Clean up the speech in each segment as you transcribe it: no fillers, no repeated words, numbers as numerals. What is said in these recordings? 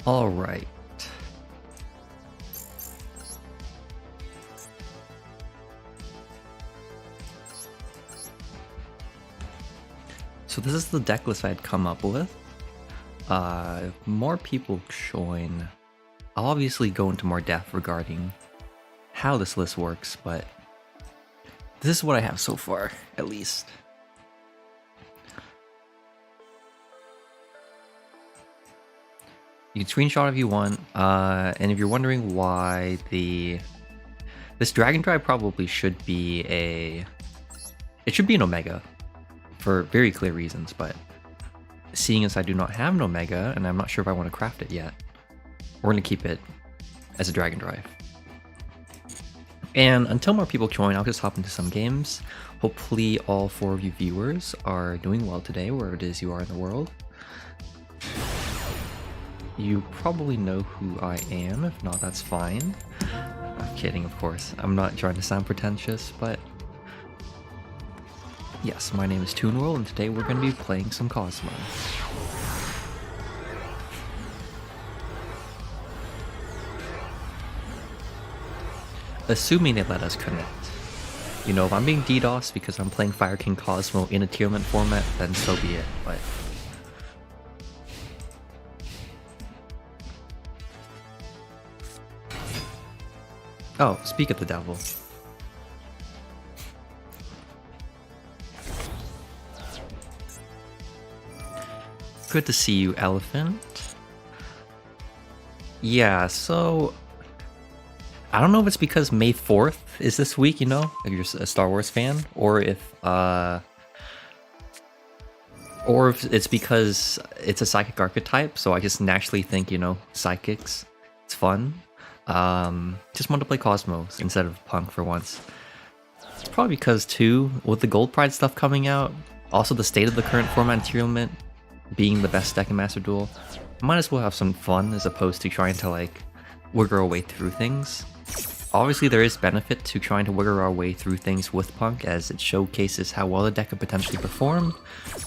All right. So this is the deck list I'd come up with. If more people join, I'll obviously go into more depth regarding how this list works, but this is what I have so far, at least. You can screenshot if you want, and if you're wondering why this Dragon Drive probably should be it should be an Omega for very clear reasons, but seeing as I do not have an Omega and I'm not sure if I want to craft it yet, we're going to keep it as a Dragon Drive. And until more people join, I'll just hop into some games. Hopefully all 4 of you viewers are doing well today, wherever it is you are in the world. You probably know who I am, if not, that's fine. I'm kidding, of course. I'm not trying to sound pretentious, but yes, my name is P.U.N.K, and today we're going to be playing some Kozmo. Assuming they let us connect. You know, if I'm being DDoS because I'm playing Fire King Kozmo in a Tearlament format, then so be it, but oh, speak of the devil. Good to see you, Elephant. Yeah, so I don't know if it's because May 4th is this week, you know, if you're a Star Wars fan, or if it's because it's a psychic archetype, so I just naturally think, you know, psychics, it's fun. Just wanted to play Kozmo instead of P.U.N.K for once. It's probably because too, with the Gold Pride stuff coming out, also the state of the current format in Tearlament being the best deck in Master Duel, might as well have some fun as opposed to trying to like wiggle our way through things. Obviously there is benefit to trying to wiggle our way through things with P.U.N.K as it showcases how well the deck could potentially perform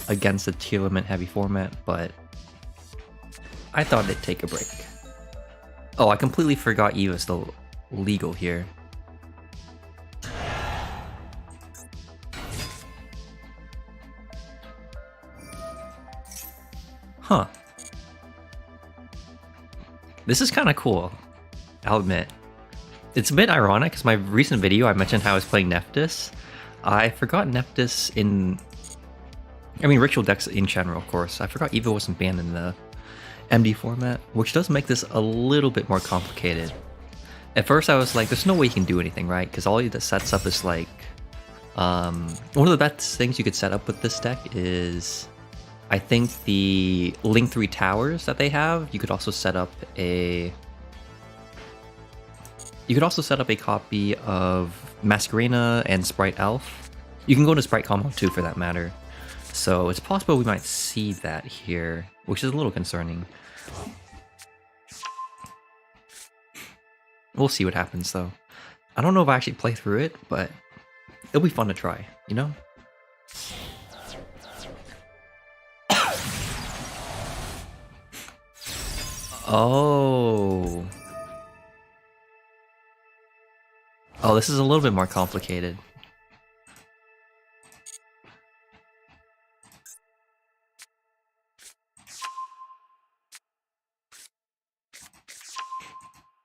against the Tearlament heavy format, but I thought it'd take a break. Oh, I completely forgot Eva's still legal here. Huh. This is kind of cool, I'll admit. It's a bit ironic because my recent video I mentioned how I was playing Nephthys. I forgot Nephthys ritual decks in general, of course. I forgot Eva wasn't banned in the MD format, which does make this a little bit more complicated. At first I was like, there's no way you can do anything, right? Because all that sets up is like, one of the best things you could set up with this deck is, I think the Link 3 towers that they have, you could also set up a copy of Masquerena and Sprite Elf. You can go into Sprite combo too for that matter. So it's possible we might see that here, which is a little concerning. We'll see what happens though. I don't know if I actually play through it, but it'll be fun to try, you know? Oh. Oh, this is a little bit more complicated.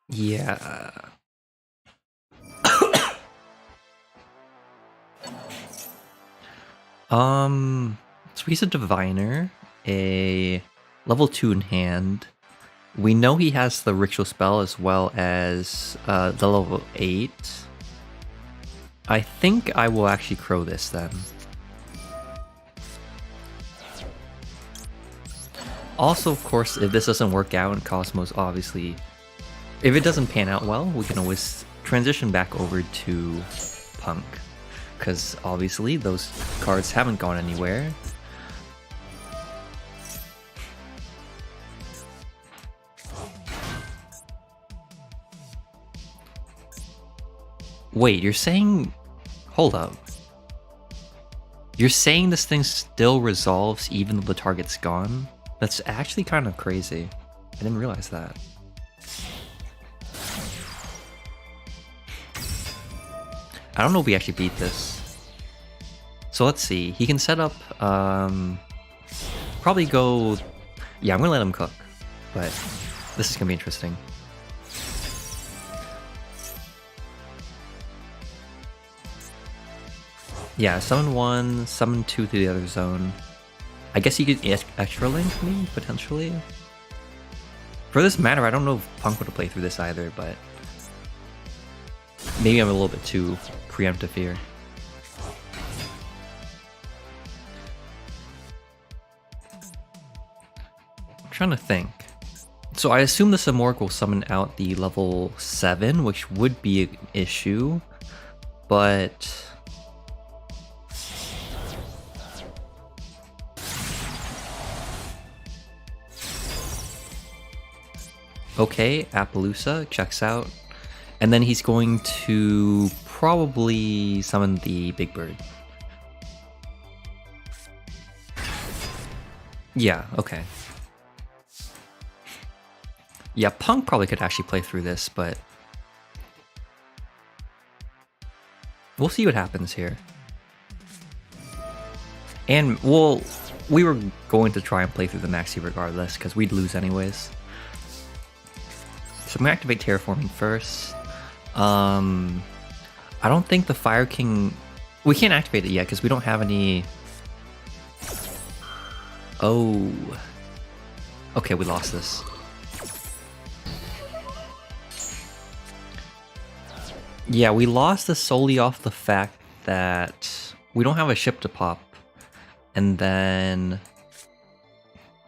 Yeah. So he's a diviner, a level 2 in hand. We know he has the ritual spell as well as the level 8. I think I will actually crow this then. Also, of course, if this doesn't work out and Kozmo's obviously, if it doesn't pan out well, we can always transition back over to P.U.N.K. Because obviously those cards haven't gone anywhere. Wait, you're saying... Hold up. You're saying this thing still resolves even though the target's gone? That's actually kind of crazy. I didn't realize that. I don't know if we actually beat this. So let's see. He can set up, probably go... Yeah, I'm gonna let him cook. But this is gonna be interesting. Yeah, summon 1, summon 2 to the other zone. I guess you could extra link me, potentially. For this matter, I don't know if Punk would have played through this either, but... Maybe I'm a little bit too preemptive here. I'm trying to think. So I assume the Samorg will summon out the level 7, which would be an issue, but... Okay, Appaloosa checks out. And then he's going to probably summon the Big Bird. Yeah, okay. Yeah, Punk probably could actually play through this, but... We'll see what happens here. And, well, we were going to try and play through the Maxi regardless, because we'd lose anyways. So I'm gonna activate Terraforming first. I don't think the Fire King... We can't activate it yet because we don't have any... Oh. Okay, we lost this. Yeah, we lost this solely off the fact that we don't have a ship to pop. And then...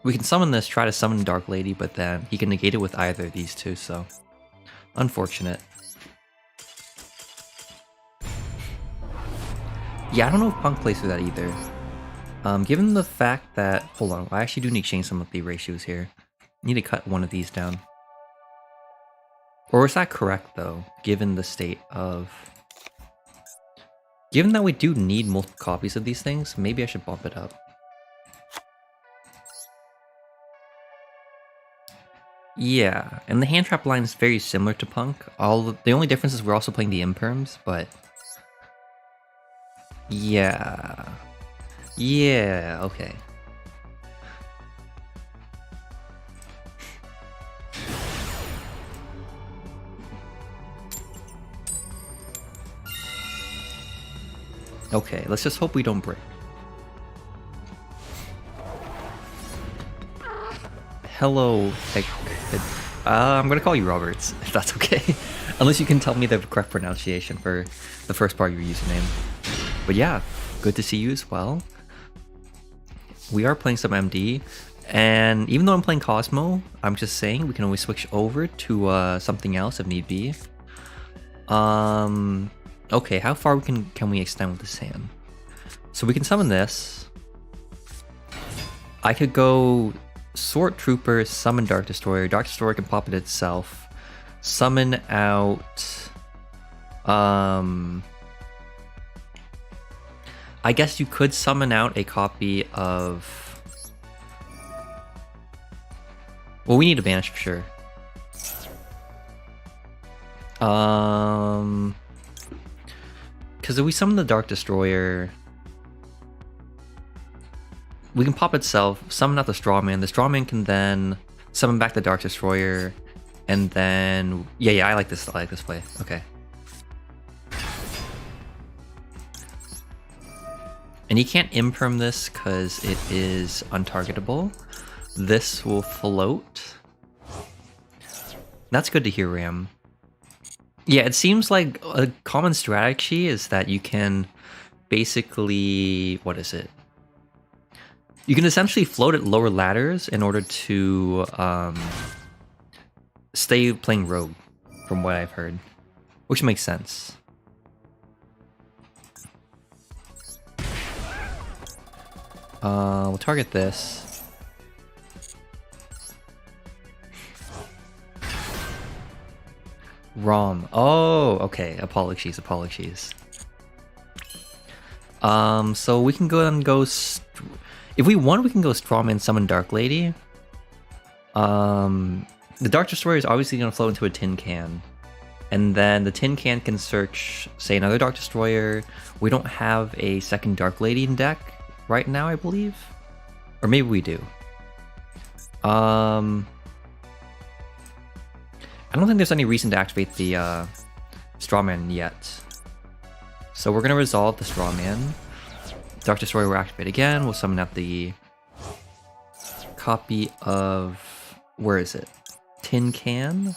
We can summon this, try to summon Dark Lady, but then he can negate it with either of these two, so... Unfortunate. Yeah, I don't know if Punk plays through that either. Given the fact that... Hold on, I actually do need to change some of the ratios here. I need to cut one of these down. Or is that correct, though, given the state of... Given that we do need multiple copies of these things, maybe I should bump it up. Yeah, and the hand trap line is very similar to Punk. The only difference is we're also playing the imperms, but... Yeah... Yeah, okay. Okay, let's just hope we don't break. Hello, I'm gonna call you Roberts, if that's okay. Unless you can tell me the correct pronunciation for the first part of your username. But yeah, good to see you as well. We are playing some MD, and even though I'm playing Kozmo, I'm just saying we can always switch over to something else if need be. Okay, how far can we extend with this hand? So we can summon this. I could go Sword Trooper, summon Dark Destroyer. Dark Destroyer can pop it itself. Summon out... I guess you could summon out a copy of... Well, we need a banish for sure. Because if we summon the Dark Destroyer... We can pop itself, summon out the Strawman. The Strawman can then summon back the Dark Destroyer, and then... Yeah, I like this play. Okay. And you can't imperm this because it is untargetable. This will float. That's good to hear, Ram. Yeah, it seems like a common strategy is that you can basically... What is it? You can essentially float at lower ladders in order to stay playing Rogue, from what I've heard. Which makes sense. We'll target this. ROM. Oh, okay. Apologies. So we can go and go... If we want, we can go Strawman, summon Dark Lady. The Dark Destroyer is obviously going to flow into a tin can. And then the tin can search, say, another Dark Destroyer. We don't have a second Dark Lady in deck right now, I believe. Or maybe we do. I don't think there's any reason to activate the Strawman yet. So we're going to resolve the Strawman. Dark Destroyer will activate again. We'll summon out the copy of... Where is it? Tin Can.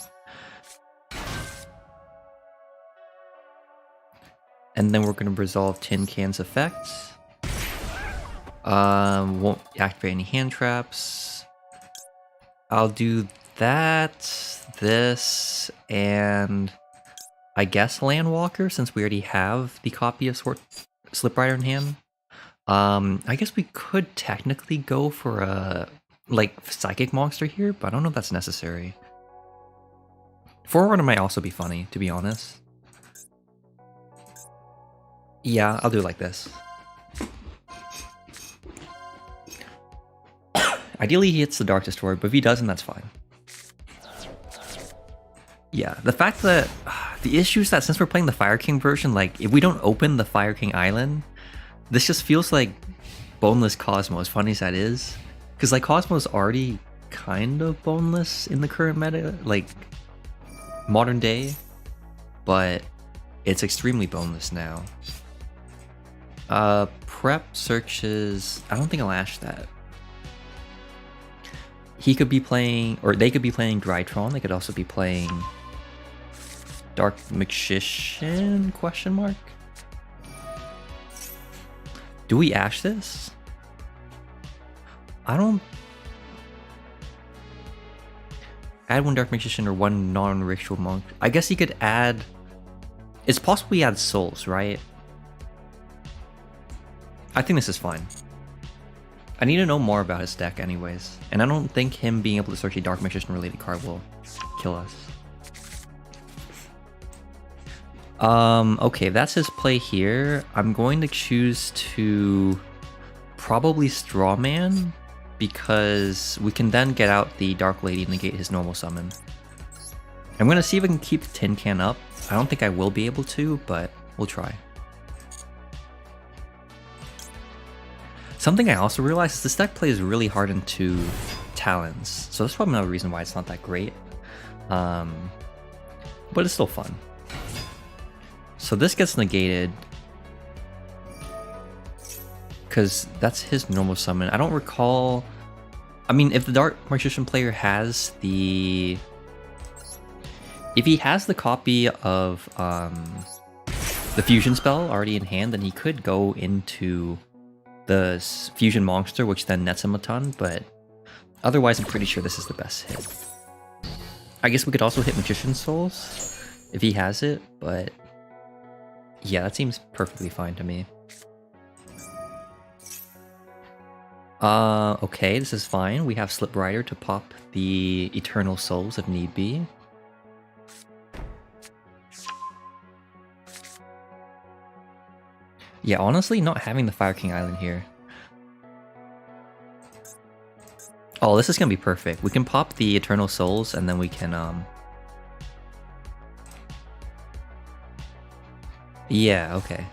And then we're going to resolve Tin Can's effects. Won't activate any hand traps. I'll do that, this, and I guess Landwalker, since we already have the copy of Slip Rider in hand. I guess we could technically go for a psychic monster here, but I don't know if that's necessary. Forerunner might also be funny, to be honest. Yeah, I'll do it like this. Ideally he hits the Dark Destroyer, but if he doesn't, that's fine. Yeah, the fact that... the issue is that since we're playing the Fire King version, like, if we don't open the Fire King Island, this just feels like boneless Kozmo, as funny as that is. Because, like, Kozmo is already kind of boneless in the current meta, like, modern day. But it's extremely boneless now. Prep searches... I don't think I'll ash that. He could be playing, or they could be playing Drytron. They could also be playing Dark Magician, question mark? Do we ash this? I don't... Add one Dark Magician or one non-ritual monk. I guess he could add... It's possible he adds souls, right? I think this is fine. I need to know more about his deck anyways. And I don't think him being able to search a Dark Magician related card will kill us. Okay, that's his play here. I'm going to choose to probably Strawman, because we can then get out the Dark Lady and negate his normal summon. I'm going to see if I can keep the Tin Can up. I don't think I will be able to, but we'll try. Something I also realized is this deck plays really hard into Talons, so that's probably another reason why it's not that great. But it's still fun. So this gets negated because that's his normal summon. I don't recall... I mean, if the Dark Magician player has the... If he has the copy of the fusion spell already in hand, then he could go into the fusion monster, which then nets him a ton, but otherwise I'm pretty sure this is the best hit. I guess we could also hit Magician Souls if he has it, but yeah, that seems perfectly fine to me. Okay, this is fine. We have Slip Rider to pop the Eternal Souls if need be. Yeah, honestly, not having the Fire King Island here. Oh, this is gonna be perfect. We can pop the Eternal Souls and then we can, yeah, okay.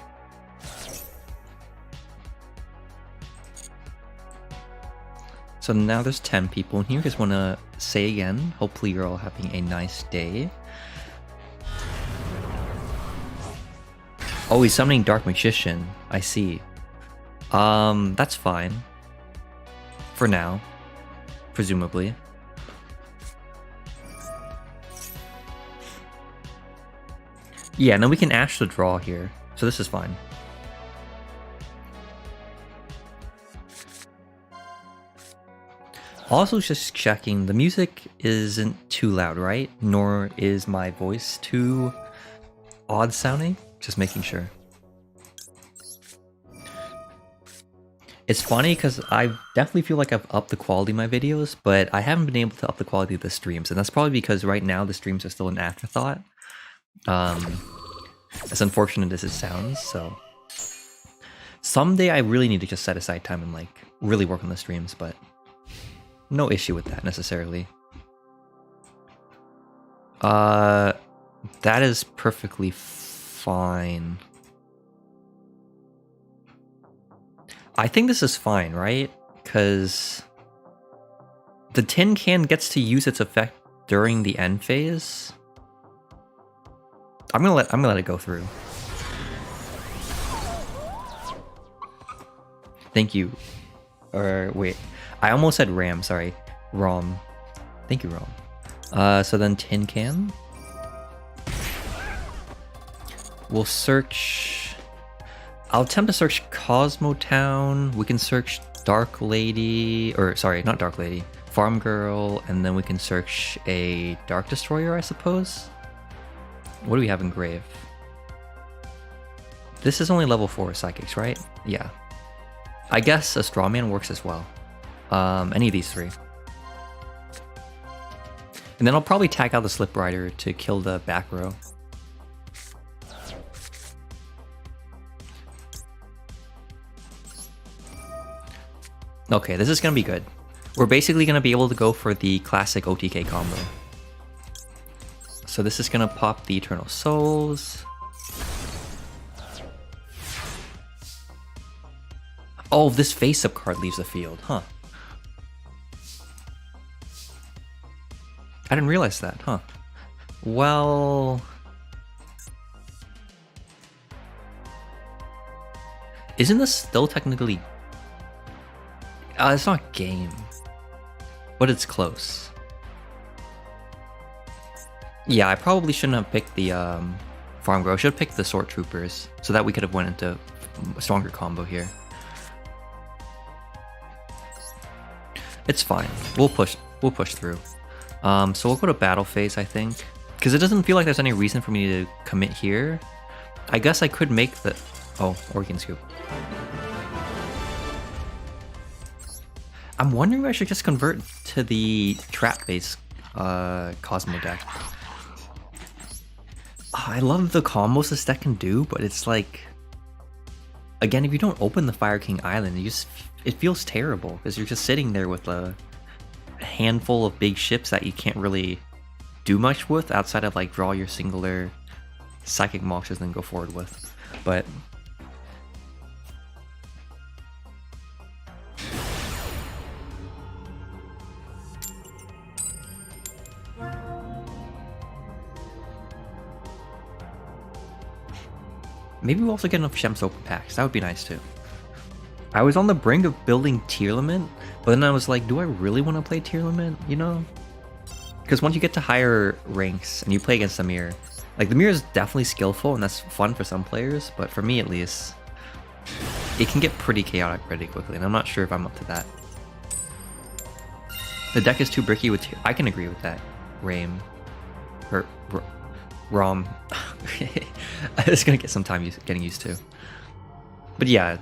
So now there's 10 people in here. Just want to say again, hopefully you're all having a nice day. Oh, he's summoning Dark Magician. I see. That's fine. For now. Presumably. Yeah, and then we can Ash the draw here. So this is fine. Also just checking, the music isn't too loud, right? Nor is my voice too odd sounding. Just making sure. It's funny because I definitely feel like I've upped the quality of my videos, but I haven't been able to up the quality of the streams, and that's probably because right now the streams are still an afterthought. As unfortunate as it sounds, so someday I really need to just set aside time and like really work on the streams, but no issue with that necessarily. That is perfectly fine. I think this is fine, right? Because the tin can gets to use its effect during the end phase. I'm gonna let it go through. Thank you. Or wait, I almost said Ram. Sorry, Rom. Thank you, Rom. So then tin can. We'll search. I'll attempt to search Kozmo Town. We can search Dark Lady, or sorry, not Dark Lady, Farm Girl, and then we can search a Dark Destroyer, I suppose. What do we have in Grave? This is only level 4 Psychics, right? Yeah. I guess a Strawman works as well. Any of these three. And then I'll probably tag out the Slip Rider to kill the back row. Okay, this is gonna be good. We're basically gonna be able to go for the classic OTK combo. So this is gonna pop the Eternal Souls. Oh, this face-up card leaves the field, huh? I didn't realize that, huh? Well... Isn't this still technically... it's not game. But it's close. Yeah, I probably shouldn't have picked the Farm Girl. I should have picked the Sword Troopers, so that we could have went into a stronger combo here. It's fine. We'll push through. So we'll go to battle phase, I think. Because it doesn't feel like there's any reason for me to commit here. I guess I could make the... Oh, Organ Scoop. I'm wondering if I should just convert to the trap-based Kozmo deck. I love the combos this deck can do, but it's like... Again, if you don't open the Fire King Island, it feels terrible, because you're just sitting there with a handful of big ships that you can't really do much with outside of like draw your singular psychic monsters and then go forward with. But maybe we'll also get enough Shems open packs. That would be nice too. I was on the brink of building Tearlament, but then I was like, do I really want to play Tearlament, you know? Because once you get to higher ranks and you play against the mirror, like the mirror is definitely skillful and that's fun for some players, but for me at least, it can get pretty chaotic pretty quickly, and I'm not sure if I'm up to that. The deck is too bricky with I can agree with that. Rom. It's gonna get some time getting used to. But yeah,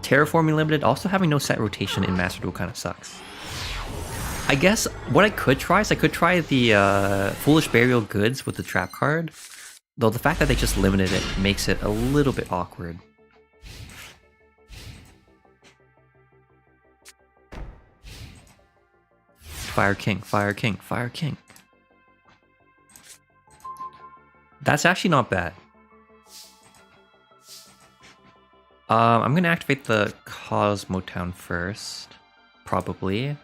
Terraforming Limited, also having no set rotation in Master Duel kind of sucks. I guess what I could try is I could try the Foolish Burial Goods with the trap card, though the fact that they just limited it makes it a little bit awkward. Fire King, Fire King, Fire King. That's actually not bad. I'm gonna activate the Kozmo Town first, probably.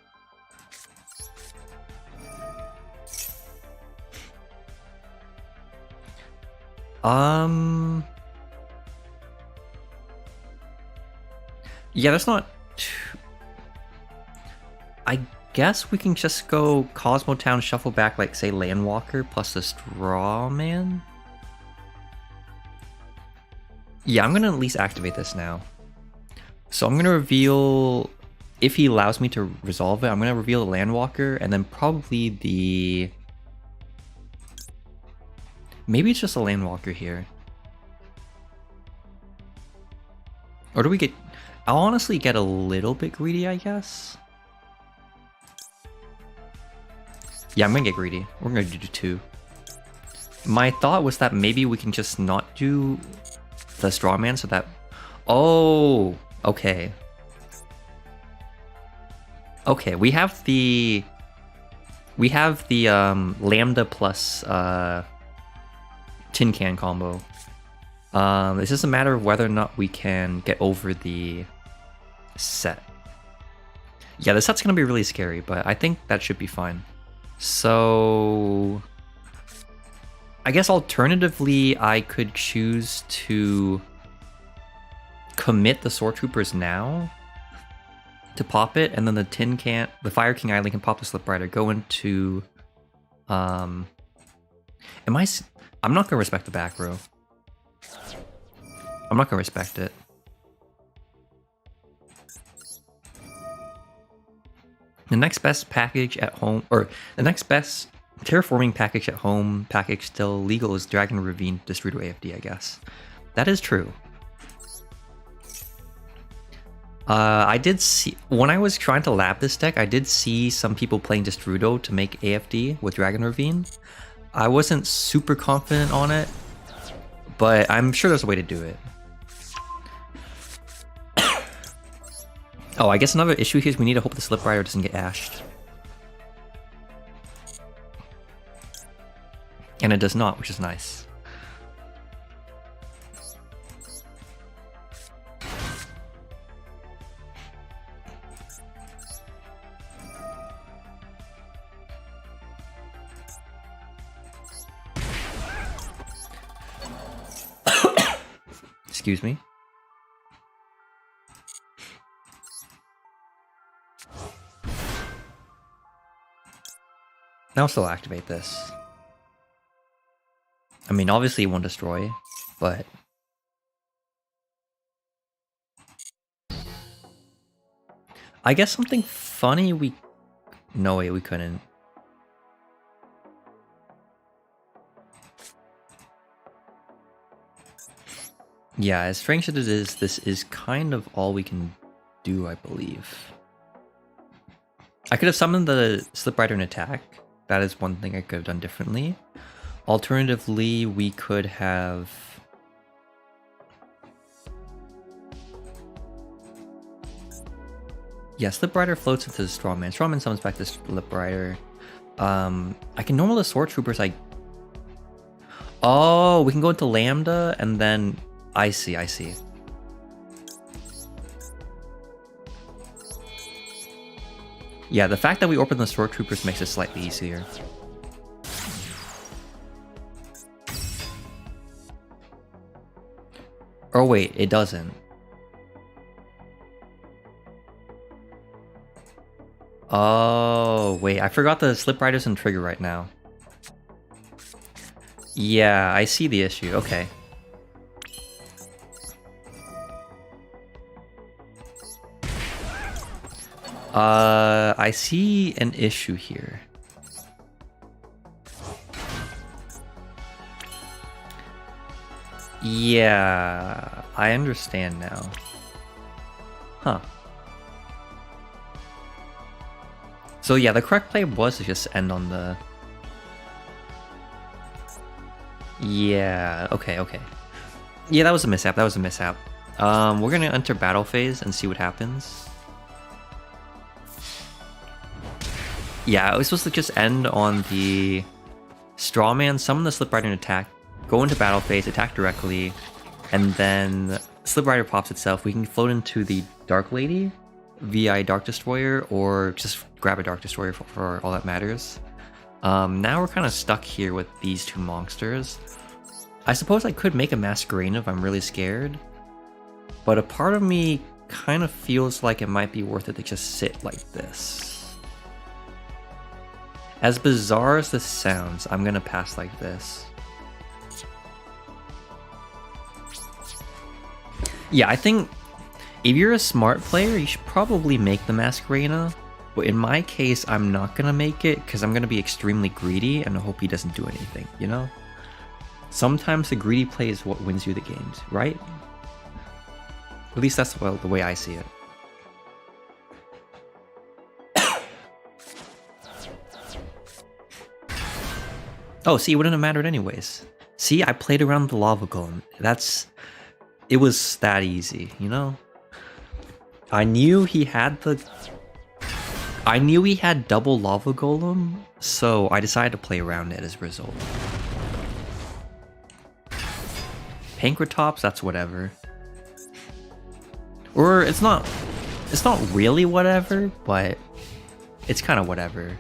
Yeah, that's not too... I guess we can just go Kozmo Town, shuffle back, like, say, Landwalker plus the Strawman? Yeah, I'm gonna at least activate this now. So I'm gonna reveal... If he allows me to resolve it, I'm gonna reveal the Landwalker, and then probably the... Maybe it's just a Landwalker here. Or do we get... I'll honestly get a little bit greedy, I guess. Yeah, I'm gonna get greedy. We're gonna do 2. My thought was that maybe we can just not do the Strawman so that... Oh, okay. Okay, we have the We have the Lambda plus Tin Can combo. It's just a matter of whether or not we can get over the set. Yeah, the set's gonna be really scary, but I think that should be fine. So I guess alternatively, I could choose to commit the Sword Troopers now to pop it, and then the Fire King Island can pop the Slip Rider, go into I'm not gonna respect the back row. I'm not gonna respect it. The next best package at home, or the next best terraforming package at home package still legal is Dragon Ravine Destrudo AFD, I guess. That is true. I did see, when I was trying to lab this deck, I did see some people playing Destrudo to make AFD with Dragon Ravine. I wasn't super confident on it, but I'm sure there's a way to do it. Oh, I guess another issue here is we need to hope the Slip Rider doesn't get ashed. And it does not, which is nice. Excuse me. Now still activate this. I mean, obviously it won't destroy, but I guess something funny no way we couldn't. Yeah, as strange as it is, this is kind of all we can do, I believe. I could have summoned the Slip Rider and attack. That is one thing I could have done differently. Alternatively, we could have... Yeah, Slip Rider floats into the Strawman. Strawman summons back the Slip Rider. I can normal the Sword Troopers, Oh, we can go into Lambda and then... I see. Yeah, the fact that we open the Sword Troopers makes it slightly easier. Oh wait, it doesn't. Oh wait, I forgot the Slip Riders and trigger right now. Yeah, I see the issue. Okay. I see an issue here. Yeah, I understand now. Huh. So yeah, the correct play was to just end on the... Yeah, okay. Yeah, that was a mishap, we're gonna enter battle phase and see what happens. Yeah, I was supposed to just end on the Strawman, summon the Slip Rider and attack, go into battle phase, attack directly, and then Slip Rider pops itself. We can float into the Dark Lady via Dark Destroyer, or just grab a Dark Destroyer for all that matters. Now we're kind of stuck here with these two monsters. I suppose I could make a Masquerade if I'm really scared, but a part of me kind of feels like it might be worth it to just sit like this. As bizarre as this sounds, I'm gonna pass like this. Yeah, I think if you're a smart player, you should probably make the Masquerade, but in my case, I'm not gonna make it because I'm gonna be extremely greedy and hope he doesn't do anything, you know? Sometimes the greedy play is what wins you the games, right? At least that's the way I see it. Oh, see, it wouldn't have mattered anyways. See, I played around the Lava Golem. It was that easy, you know? I knew he had the I knew he had double Lava Golem, so I decided to play around it as a result. Pankratops, that's whatever. Or it's not really whatever, but it's kind of whatever.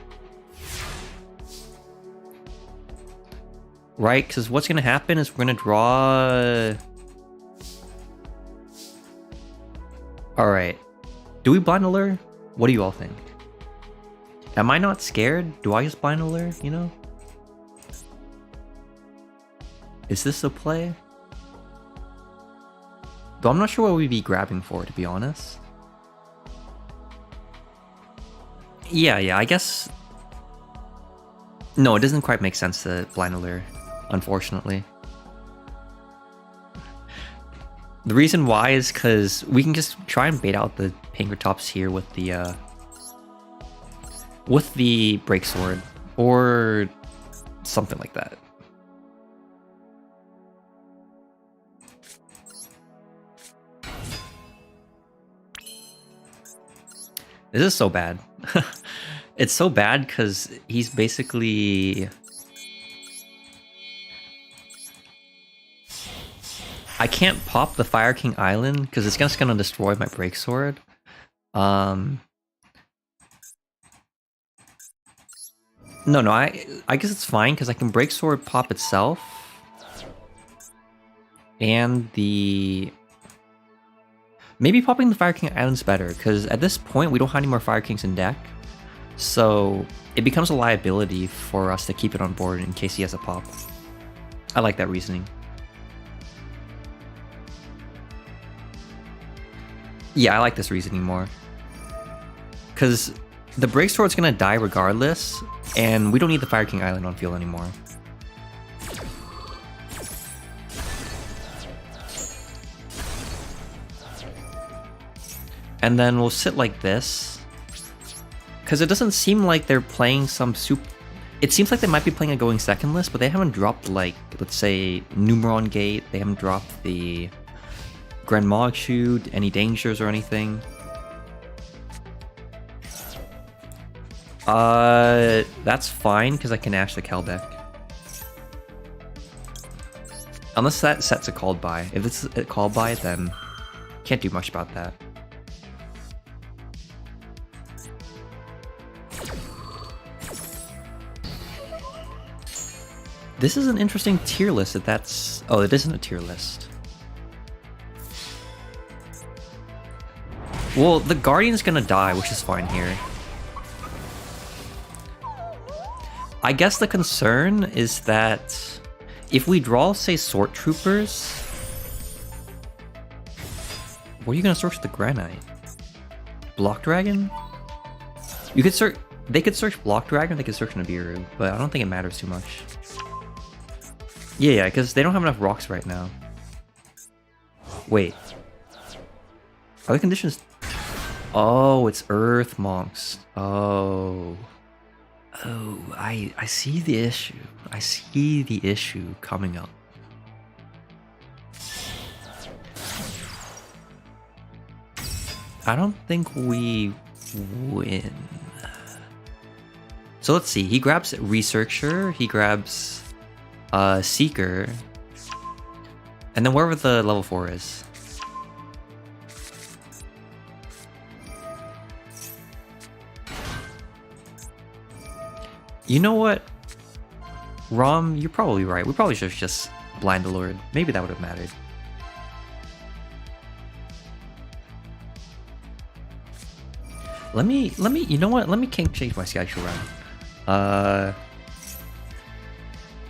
Right, because what's going to happen is we're going to draw... Alright. Do we blind allure? What do you all think? Am I not scared? Do I just blind allure, you know? Is this a play? Though I'm not sure what we'd be grabbing for, to be honest. Yeah, I guess... No, it doesn't quite make sense to blind allure, unfortunately. The reason why is because we can just try and bait out the Pankratops here with the break sword or something like that. This is so bad. It's so bad because he's basically... I can't pop the Fire King Island because it's just gonna destroy my break sword. No, I guess it's fine because I can break sword pop itself. And the... Maybe popping the Fire King Island's better because at this point we don't have any more Fire Kings in deck. So it becomes a liability for us to keep it on board in case he has a pop. I like that reasoning. Yeah, I like this reasoning more. Because the break sword's gonna die regardless, and we don't need the Fire King Island on field anymore. And then we'll sit like this. Because it doesn't seem like they're playing some It seems like they might be playing a going second list, but they haven't dropped, like, let's say, Numeron Gate. They haven't dropped the Grand Mog Shoot, any dangers or anything. That's fine, because I can Ash the Kel deck. Unless that set's a called by. If it's a called by, then can't do much about that. This is an interesting tier list if that's... Oh, it isn't a tier list. Well, the Guardian's gonna die, which is fine here. I guess the concern is that if we draw, say, Sword Troopers... What are you gonna search the Granite? Block Dragon? You could search... They could search Block Dragon, they could search Nibiru, but I don't think it matters too much. Yeah, because they don't have enough rocks right now. Wait. Are the conditions... Oh, it's Earth Monks. Oh. Oh, I see the issue. I see the issue coming up. I don't think we win. So let's see. He grabs Researcher. He grabs... Seeker, and then wherever the level 4 is. You know what? Rom, you're probably right. We probably should have just blind allured. Maybe that would have mattered. Let me, you know what? Let me change my schedule around.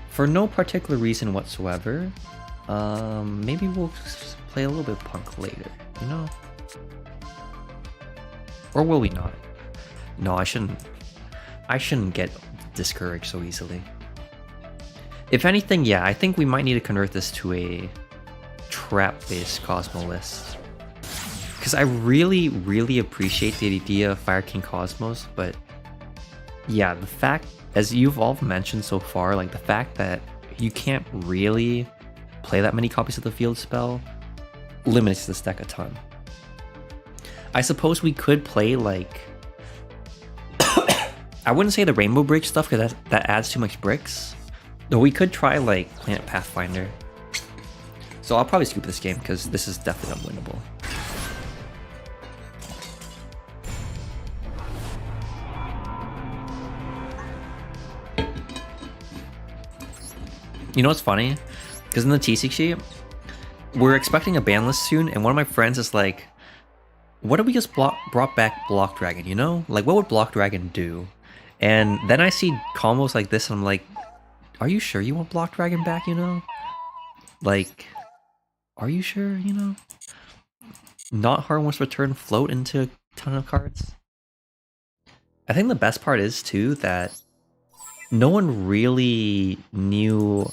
For no particular reason whatsoever, maybe we'll play a little bit of Punk later, you know? Or will we not? No, I shouldn't get discouraged so easily. If anything, yeah, I think we might need to convert this to a trap-based Kozmo list. Because I really, really appreciate the idea of Fire King Kozmos, but yeah, the fact, as you've all mentioned so far, like the fact that you can't really play that many copies of the field spell limits this deck a ton. I suppose we could play like I wouldn't say the Rainbow Bridge stuff because that adds too much bricks. Though we could try like Planet Pathfinder. So I'll probably scoop this game because this is definitely unwinnable. You know what's funny? Because in the TCG, we're expecting a ban list soon, and one of my friends is like, what if we just brought back Block Dragon, you know? Like, what would Block Dragon do? And then I see combos like this, and I'm like, are you sure you want Block Dragon back, you know? Like, are you sure, you know? Not Harmless Return float into a ton of cards? I think the best part is, too, that no one really knew...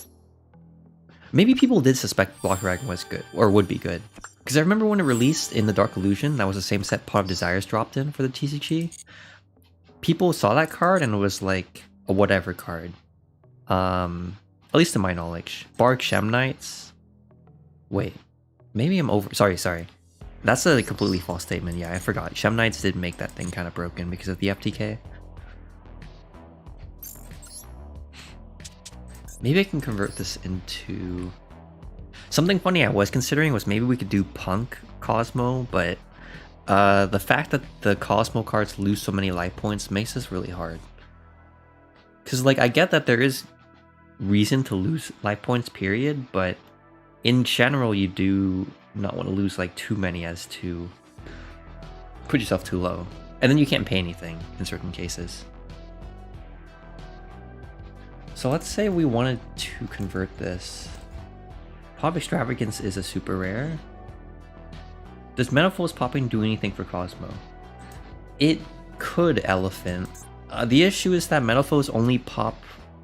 Maybe people did suspect Block Dragon was good, or would be good. Because I remember when it released in the Dark Illusion, that was the same set Pot of Desires dropped in for the TCG. People saw that card and it was like a whatever card. At least to my knowledge. Bark Shem Knights. Wait, maybe I'm over. Sorry. That's a completely false statement. Yeah, I forgot. Shem Knights did make that thing kind of broken because of the FTK. Maybe I can convert this into... Something funny I was considering was maybe we could do P.U.N.K Kozmo, but the fact that the Kozmo cards lose so many life points makes this really hard. Because, like, I get that there is reason to lose life points, period, but in general, you do not want to lose, like, too many as to put yourself too low. And then you can't pay anything in certain cases. So let's say we wanted to convert this. Pop Extravagance is a super rare. Does Metaphors popping do anything for Kozmo? It could, Elephant. The issue is that Metaphors only pop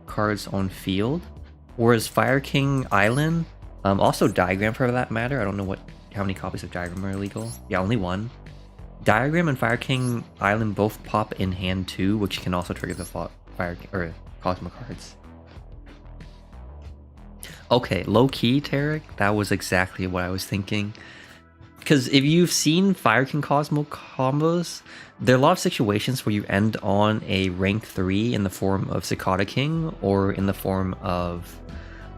cards on field, whereas Fire King Island, also Diagram for that matter. I don't know how many copies of Diagram are illegal. Yeah, only one. Diagram and Fire King Island both pop in hand too, which can also trigger the Kozmo cards. Okay, low-key, Tarek, that was exactly what I was thinking. Because if you've seen Fire King Kozmo combos, there are a lot of situations where you end on a rank 3 in the form of Cicada King or in the form of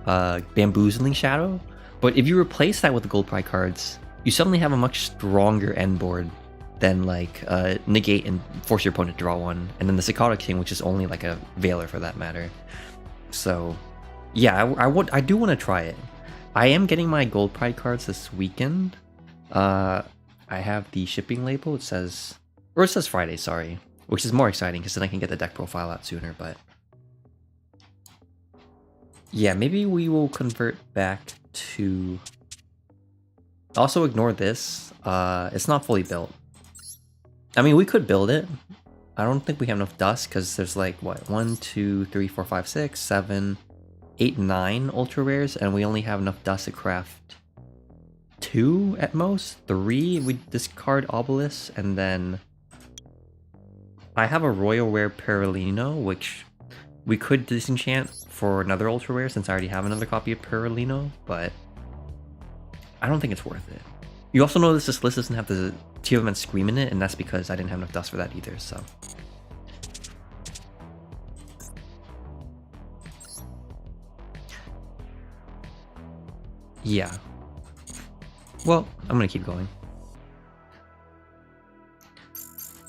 Bamboozling Shadow. But if you replace that with the gold pride cards, you suddenly have a much stronger end board than like negate and force your opponent to draw one, and then the Cicada King, which is only like a Veiler for that matter. So yeah, I do want to try it. I am getting my gold pride cards this weekend. I have the shipping label. It says Friday, sorry, which is more exciting because then I can get the deck profile out sooner. But yeah, maybe we will convert back to. Also ignore this. It's not fully built. I mean, we could build it. I don't think we have enough dust because there's like, what, 1, 2, 3, 4, 5, 6, 7, 8, 9 ultra rares, and we only have enough dust to craft 2 at most. 3, we discard Obelisk, and then I have a Royal Rare Perlino, which we could disenchant for another ultra rare since I already have another copy of Perlino, but I don't think it's worth it. You also notice this list doesn't have the Tearlament Scream in it, and that's because I didn't have enough dust for that either, so. Yeah. Well, I'm gonna keep going.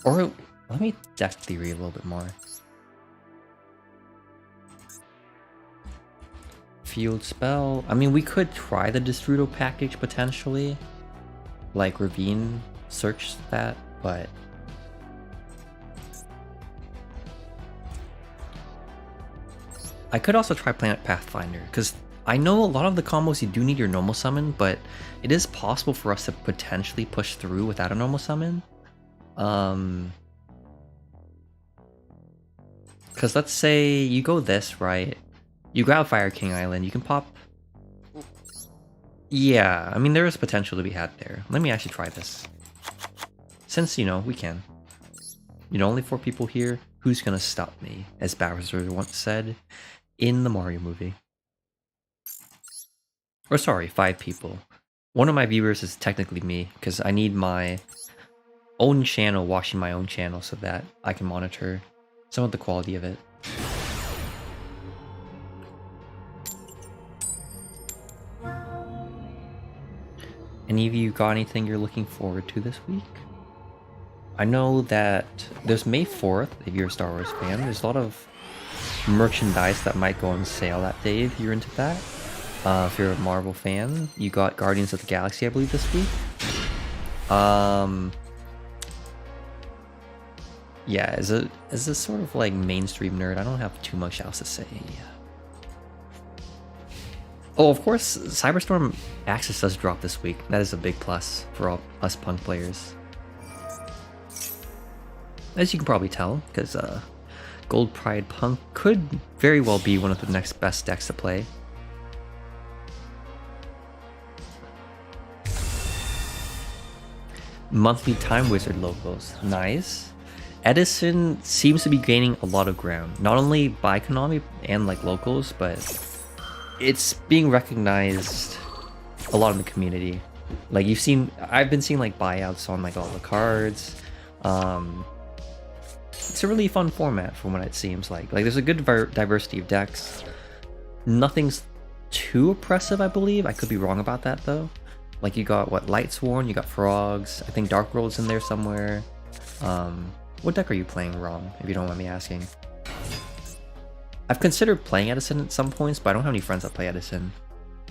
Or, let me deck theory a little bit more. Field spell. I mean, we could try the Destrudo package potentially. Like Ravine search that, but I could also try Planet Pathfinder, because I know a lot of the combos you do need your normal summon, but it is possible for us to potentially push through without a normal summon. Because let's say you go this, right? You grab Fire King Island, you can pop... Yeah, I mean, there is potential to be had there. Let me actually try this. Since, you know, we can. You know, only 4 people here. Who's gonna stop me? As Bowser once said in the Mario movie. Or sorry, 5 people. One of my viewers is technically me, because I need my own channel watching my own channel so that I can monitor Some of the quality of it. Any of you got anything you're looking forward to this week? I know that there's May 4th, if you're a Star Wars fan. There's a lot of merchandise that might go on sale that day if you're into that. If you're a Marvel fan, you got Guardians of the Galaxy, I believe, this week. Yeah, as a sort of like mainstream nerd, I don't have too much else to say. Oh, of course, Cyberstorm Access does drop this week. That is a big plus for all us Punk players. As you can probably tell, because Gold Pride Punk could very well be one of the next best decks to play. Monthly Time Wizard logos, nice. Edison seems to be gaining a lot of ground, not only by Konami and like locals, but it's being recognized a lot in the community. Like I've been seeing like buyouts on like all the cards. It's a really fun format from what it seems like. Like there's a good diversity of decks. Nothing's too oppressive, I believe. I could be wrong about that though. Like you got what, Lightsworn, you got Frogs. I think Dark World's in there somewhere. What deck are you playing, Rom, if you don't mind me asking? I've considered playing Edison at some points, but I don't have any friends that play Edison.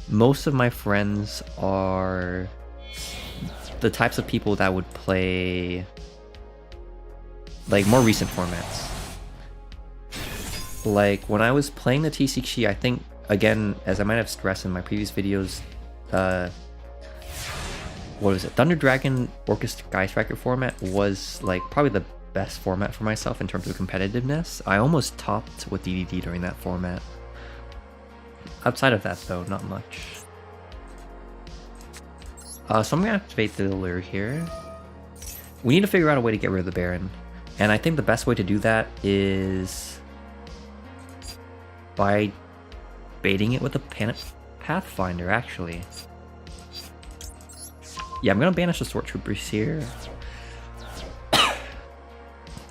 Most of my friends are the types of people that would play like more recent formats. Like when I was playing the TCG, I think, again, as I might have stressed in my previous videos, what was it? Thunder Dragon Orcus Sky Striker format was like probably the best format for myself in terms of competitiveness. I almost topped with DDD during that format. Outside of that though, not much. So I'm gonna activate the lure here. We need to figure out a way to get rid of the Baron. And I think the best way to do that is by baiting it with a Pathfinder, actually. Yeah, I'm gonna banish the Sword Troopers here.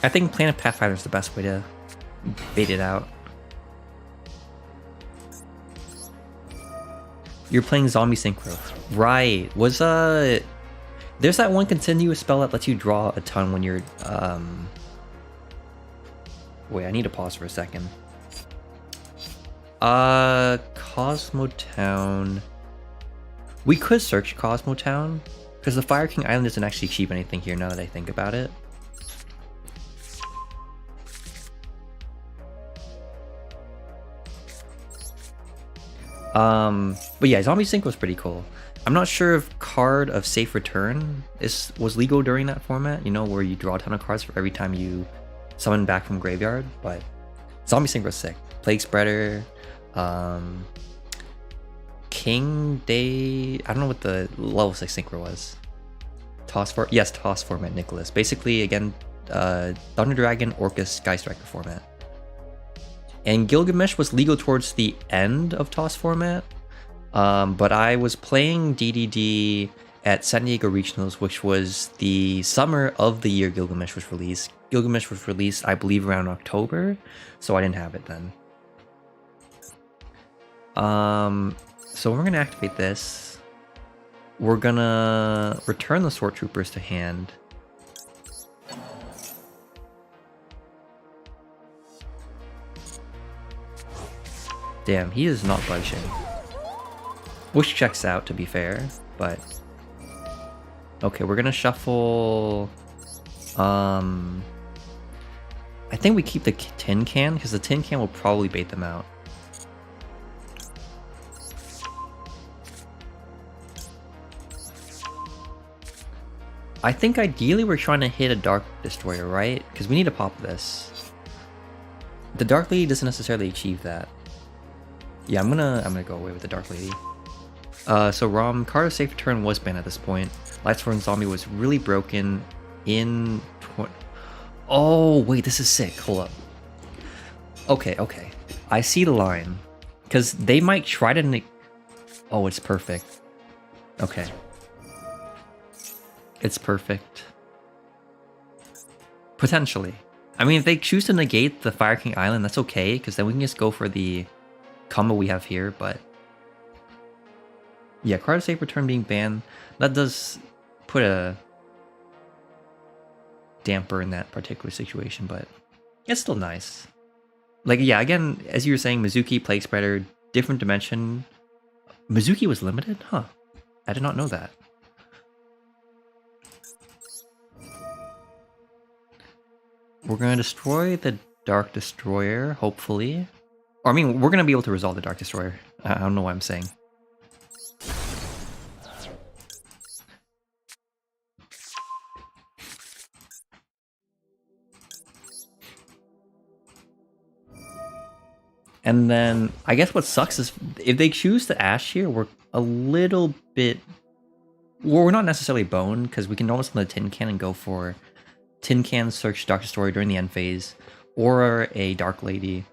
I think Planet Pathfinder is the best way to bait it out. You're playing Zombie Synchro. Right. There's that one continuous spell that lets you draw a ton when you're wait, I need to pause for a second. Kozmo Town. We could search Kozmo Town, because the Fire King Island doesn't actually achieve anything here now that I think about it. But yeah, Zombie Sync was pretty cool. I'm not sure if Card of Safe Return was legal during that format, you know, where you draw a ton of cards for every time you summon back from graveyard, but Zombie Sync was sick. Plague Spreader, King Day, I don't know what the level 6 synchro was. Toss format Nicholas. Basically, again, Thunder Dragon Orcus Sky Striker format. And Gilgamesh was legal towards the end of TOS format, but I was playing DDD at San Diego Regionals, which was the summer of the year Gilgamesh was released. Gilgamesh was released, I believe, around October, so I didn't have it then. So we're gonna activate this. We're gonna return the Sword Troopers to hand. Damn, he is not budging. Which checks out, to be fair, but... Okay, we're gonna shuffle... I think we keep the tin can, because the tin can will probably bait them out. I think ideally we're trying to hit a Dark Destroyer, right? Because we need to pop this. The Dark Lady doesn't necessarily achieve that. Yeah, I'm gonna go away with the Dark Lady. So Rom, Card of Safe Return was banned at this point. Lightsworn Zombie was really broken in... Oh, wait, this is sick. Hold up. Okay. I see the line. Because they might try to... Oh, it's perfect. Okay. It's perfect. Potentially. I mean, if they choose to negate the Fire King Island, that's okay, because then we can just go for the combo we have here, but... Yeah, card save return being banned, that does put a damper in that particular situation, but it's still nice. Like, yeah, again, as you were saying, Mizuki, Plague Spreader, different dimension. Mizuki was limited? Huh. I did not know that. We're going to destroy the Dark Destroyer, hopefully. Or, I mean, we're going to be able to resolve the Dark Destroyer. I don't know what I'm saying. And then, I guess what sucks is, if they choose to Ash here, we're a little bit... Well, we're not necessarily boned, because we can almost on the Tin Can and go for Tin Can, search Dark Destroyer during the end phase, or a Dark Lady.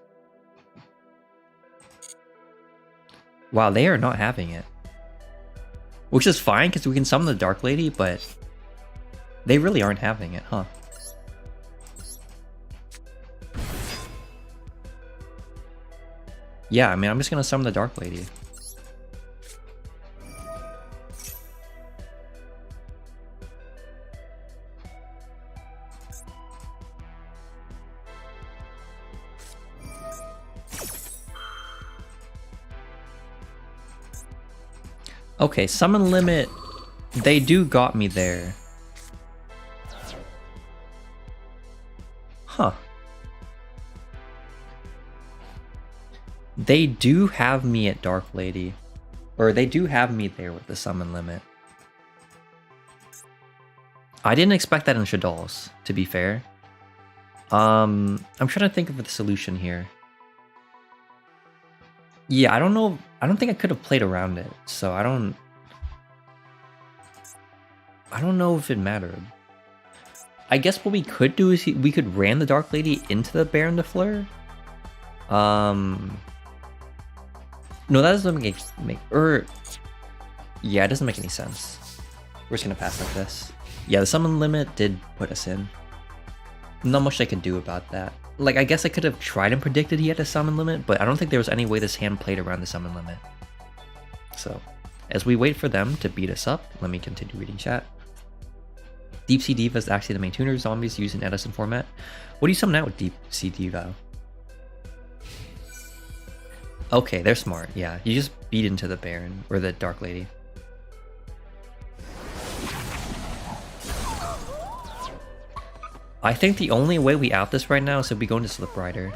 Wow, they are not having it. Which is fine, because we can summon the Dark Lady, but they really aren't having it, huh? Yeah, I mean, I'm just gonna summon the Dark Lady. Okay, summon limit, they do got me there. Huh. They do have me at Dark Lady. Or they do have me there with the summon limit. I didn't expect that in Shadol's, to be fair. I'm trying to think of the solution here. Yeah, I don't know. I don't think I could have played around it, so I don't know if it mattered. I guess what we could do is we could ram the Dark Lady into the Baron de Fleur. No, that doesn't yeah, it doesn't make any sense. We're just gonna pass like this. Yeah, the summon limit did put us in. Not much I can do about that. Like, I guess I could have tried and predicted he had a summon limit, but I don't think there was any way this hand played around the summon limit. So, as we wait for them to beat us up, let me continue reading chat. Deep Sea Diva is actually the main tuner zombies used in Edison format. What do you summon out with Deep Sea Diva? Okay, they're smart, yeah. You just beat into the Baron, or the Dark Lady. I think the only way we out this right now is if we go into Slip Rider.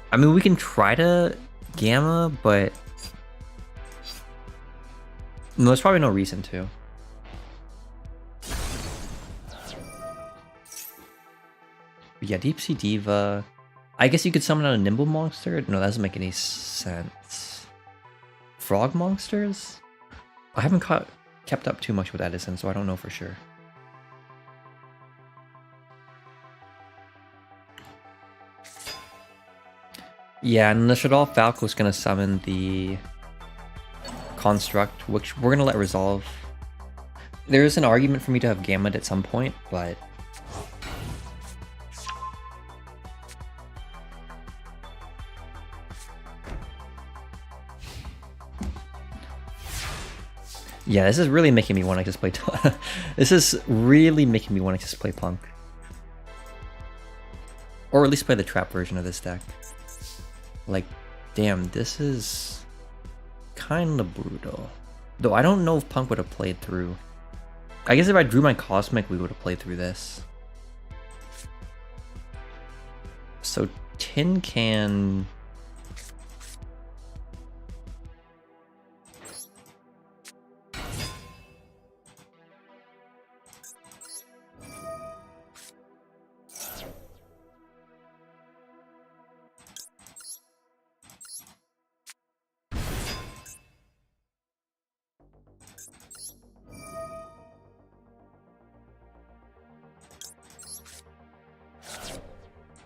I mean, we can try to Gamma, but... No, there's probably no reason to. But yeah, Deep Sea Diva... I guess you could summon out a Nimble Monster? No, that doesn't make any sense. Frog Monsters? I haven't kept up too much with Edison, so I don't know for sure. Yeah, and the Shadol Falco is going to summon the Construct, which we're going to let resolve. There is an argument for me to have Gamma at some point, but... Yeah, this is really making me want to just play... This is really making me want to just play P.U.N.K. Or at least play the trap version of this deck. Like, damn, this is kind of brutal. Though I don't know if P.U.N.K would have played through. I guess if I drew my Cosmic, we would have played through this. So Tin Can...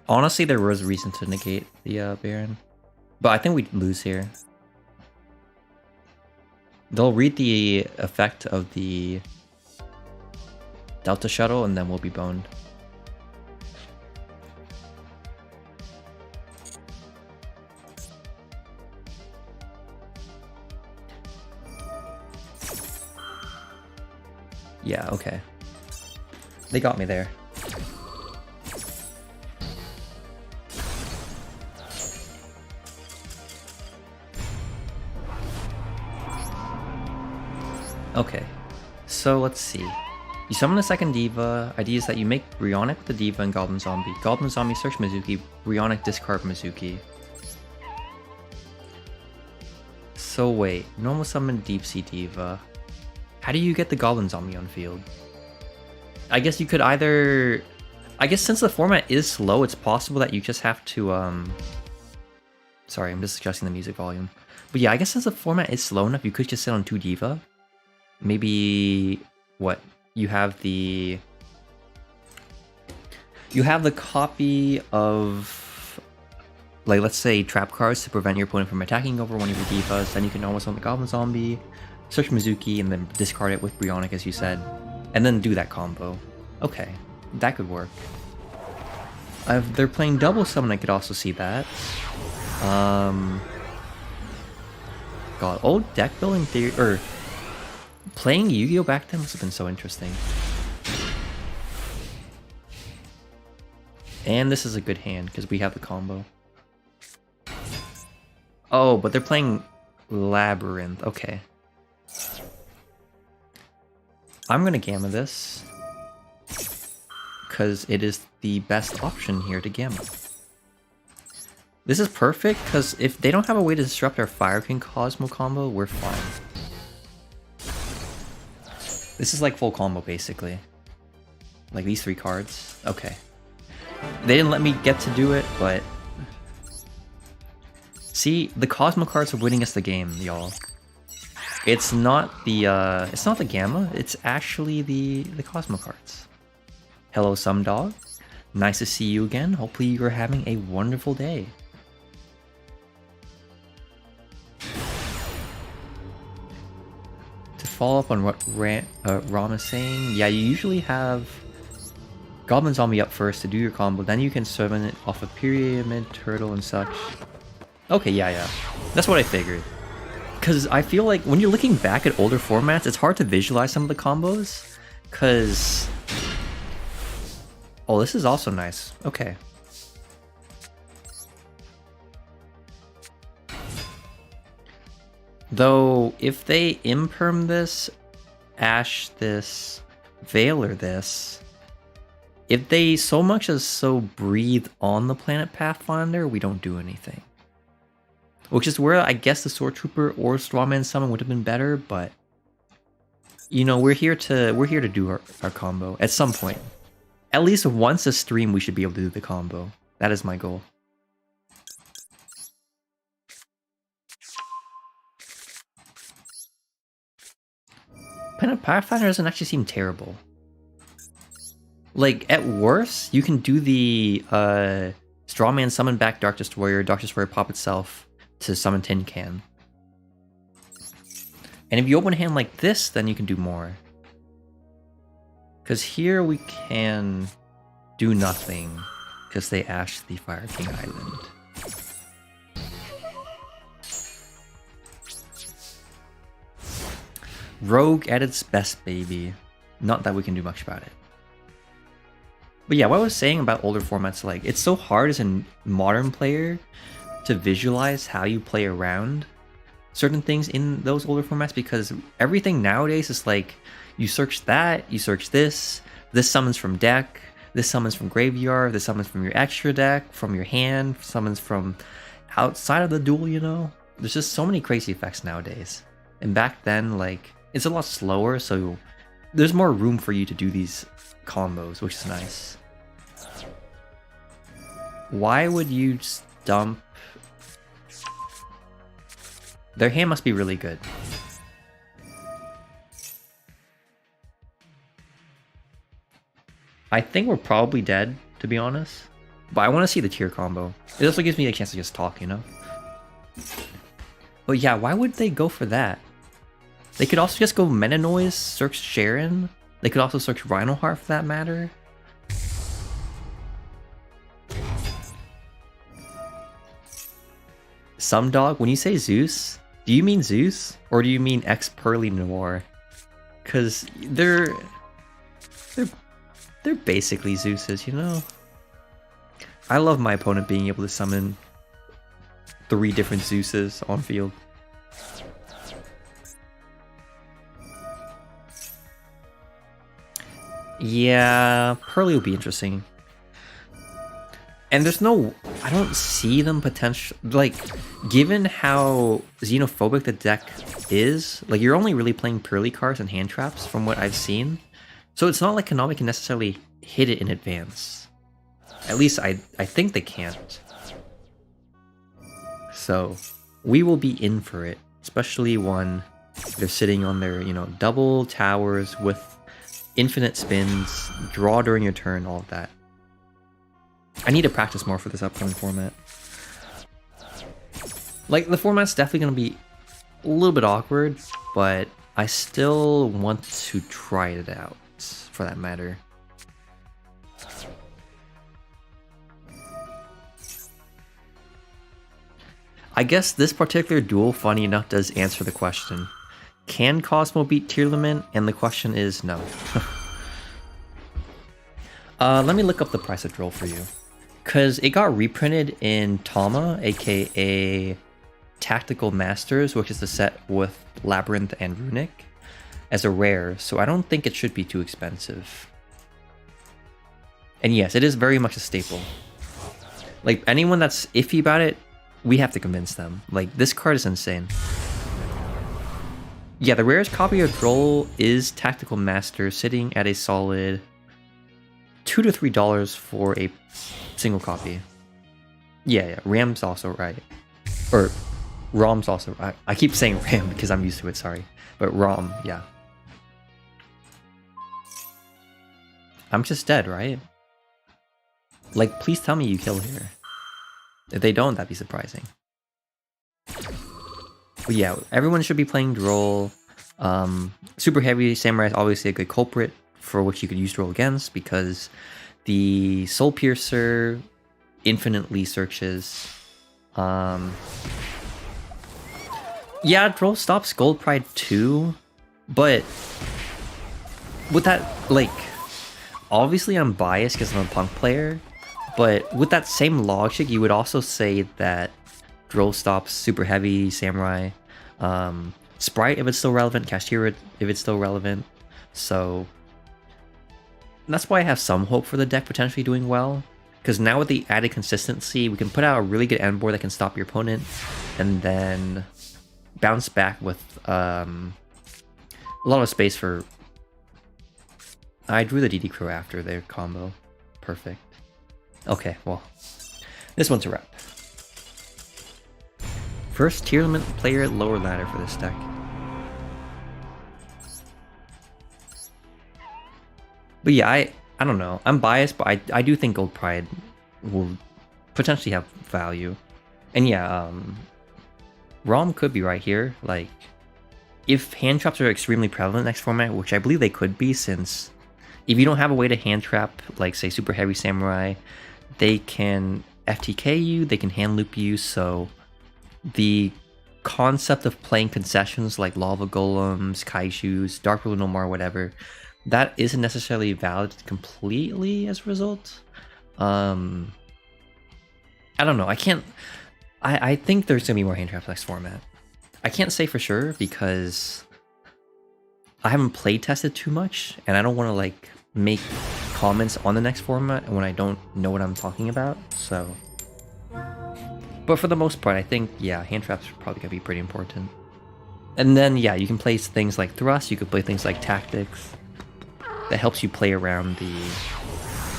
Honestly, there was reason to negate the Baron. But I think we'd lose here. They'll read the effect of the Delta Shuttle and then we'll be boned. Yeah, okay. They got me there. Okay, so let's see. You summon a second Diva. Idea is that you make Brionic with the Diva and Goblin Zombie. Goblin Zombie search Mizuki. Brionic discard Mizuki. So wait, normal summon Deep Sea Diva. How do you get the Goblin Zombie on field? I guess you could either... I guess since the format is slow, it's possible that you just have to... Sorry, I'm just adjusting the music volume. But yeah, I guess since the format is slow enough, you could just sit on 2 Diva. Maybe... What? You have the... You have the copy of... Like, let's say, trap cards to prevent your opponent from attacking over one of your Divas. Then you can almost on the Goblin Zombie, search Mizuki, and then discard it with Brionic, as you said. And then do that combo. Okay, that could work. If they're playing double summon, I could also see that. God, old deck building theory, or playing Yu-Gi-Oh back then must have been so interesting. And this is a good hand because we have the combo. Oh, but they're playing Labyrinth. Okay. I'm gonna Gamma this because it is the best option here to Gamma. This is perfect because if they don't have a way to disrupt our Fire King Kozmo combo, we're fine. This is like full combo basically. Like these 3 cards. Okay. They didn't let me get to do it, but... See, the Kozmo cards are winning us the game, y'all. It's not the Gamma, it's actually the Kozmo cards. Hello, Sumdog. Nice to see you again. Hopefully you're having a wonderful day. To follow up on what Ron is saying, yeah, you usually have Goblin Zombie up first to do your combo, then you can summon it off a Pyramid, Turtle, and such. Okay, yeah. That's what I figured. Because I feel like when you're looking back at older formats, it's hard to visualize some of the combos. Because... Oh, this is also nice. Okay. Though, if they imperm this, Ash this, Veiler this, if they so much as so breathe on the planet Pathfinder, we don't do anything. Which is where I guess the Sword Trooper or Strawman Summon would have been better, but you know, we're here to do our combo at some point. At least once a stream we should be able to do the combo. That is my goal. Planet Pathfinder doesn't actually seem terrible. Like, at worst, you can do the Strawman Summon back Dark Destroyer pop itself to summon Tin Can. And if you open a hand like this, then you can do more. Because here we can do nothing, because they ashed the Fire King Island. Rogue at its best, baby. Not that we can do much about it. But yeah, what I was saying about older formats, like, it's so hard as a modern player to visualize how you play around certain things in those older formats, because everything nowadays is like, you search that, you search this summons from deck, this summons from graveyard, this summons from your extra deck, from your hand, summons from outside of the duel, you know? There's just so many crazy effects nowadays. And back then, like, it's a lot slower, so there's more room for you to do these combos, which is nice. Why would you dump... Their hand must be really good. I think we're probably dead, to be honest. But I want to see the tier combo. It also gives me a chance to just talk, you know? But yeah, why would they go for that? They could also just go Meta Noise, search Sharon. They could also search Rhinoheart for that matter. Some dog, when you say Zeus, do you mean Zeus or do you mean ex-Pearly Noir? Cause they're basically Zeus's, you know? I love my opponent being able to summon 3 different Zeuses on field. Yeah, Pearly will be interesting. And there's no, I don't see them potential, like, given how xenophobic the deck is, like, you're only really playing Pearly cards and hand traps from what I've seen. So it's not like Konami can necessarily hit it in advance. At least I think they can't. So we will be in for it, especially when they're sitting on their, you know, double towers with infinite spins, draw during your turn, all of that. I need to practice more for this upcoming format. Like, the format's definitely going to be a little bit awkward, but I still want to try it out, for that matter. I guess this particular duel, funny enough, does answer the question. Can Kozmo beat Tearlament? And the question is no. Let me look up the price of Drill for you. Because it got reprinted in Tama, aka Tactical Masters, which is the set with Labyrinth and Runic, as a rare, so I don't think it should be too expensive. And yes, it is very much a staple. Like, anyone that's iffy about it, we have to convince them. Like, this card is insane. Yeah, the rarest copy of Droll is Tactical Master, sitting at a solid $2 to $3 for a single copy. Yeah, Ram's also right. Or Rom's also right. I keep saying Ram because I'm used to it, sorry. But Rom, yeah. I'm just dead, right? Like, please tell me you kill here. If they don't, that'd be surprising. But yeah, everyone should be playing Droll. Super Heavy Samurai is obviously a good culprit for which you could use Droll against, because the Soul Piercer infinitely searches. Yeah, Droll stops Gold Pride too, but with that, like, obviously I'm biased because I'm a Punk player, but with that same logic, you would also say that Droll stops Super Heavy Samurai, Sprite if it's still relevant, Cashier if it's still relevant, so that's why I have some hope for the deck potentially doing well, because now with the added consistency, we can put out a really good end board that can stop your opponent, and then bounce back with a lot of space for... I drew the DD Crow after their combo. Perfect. Okay, well, this one's a wrap. First Tearlament player at lower ladder for this deck. But yeah, I don't know. I'm biased, but I do think Gold Pride will potentially have value. And yeah, Rom could be right here. Like, if hand traps are extremely prevalent next format, which I believe they could be, since if you don't have a way to hand trap, like say Super Heavy Samurai, they can FTK you, they can hand loop you, so the concept of playing concessions like Lava Golems, Kaijus, Dark Ruler Nomar, whatever, that isn't necessarily valid completely as a result. I don't know. I think there's gonna be more hand traps next format. I can't say for sure because I haven't play tested too much, and I don't want to like make comments on the next format when I don't know what I'm talking about. So, but for the most part, I think yeah, hand traps are probably gonna be pretty important. And then yeah, you can play things like Thrust. You could play things like Tactics. That helps you play around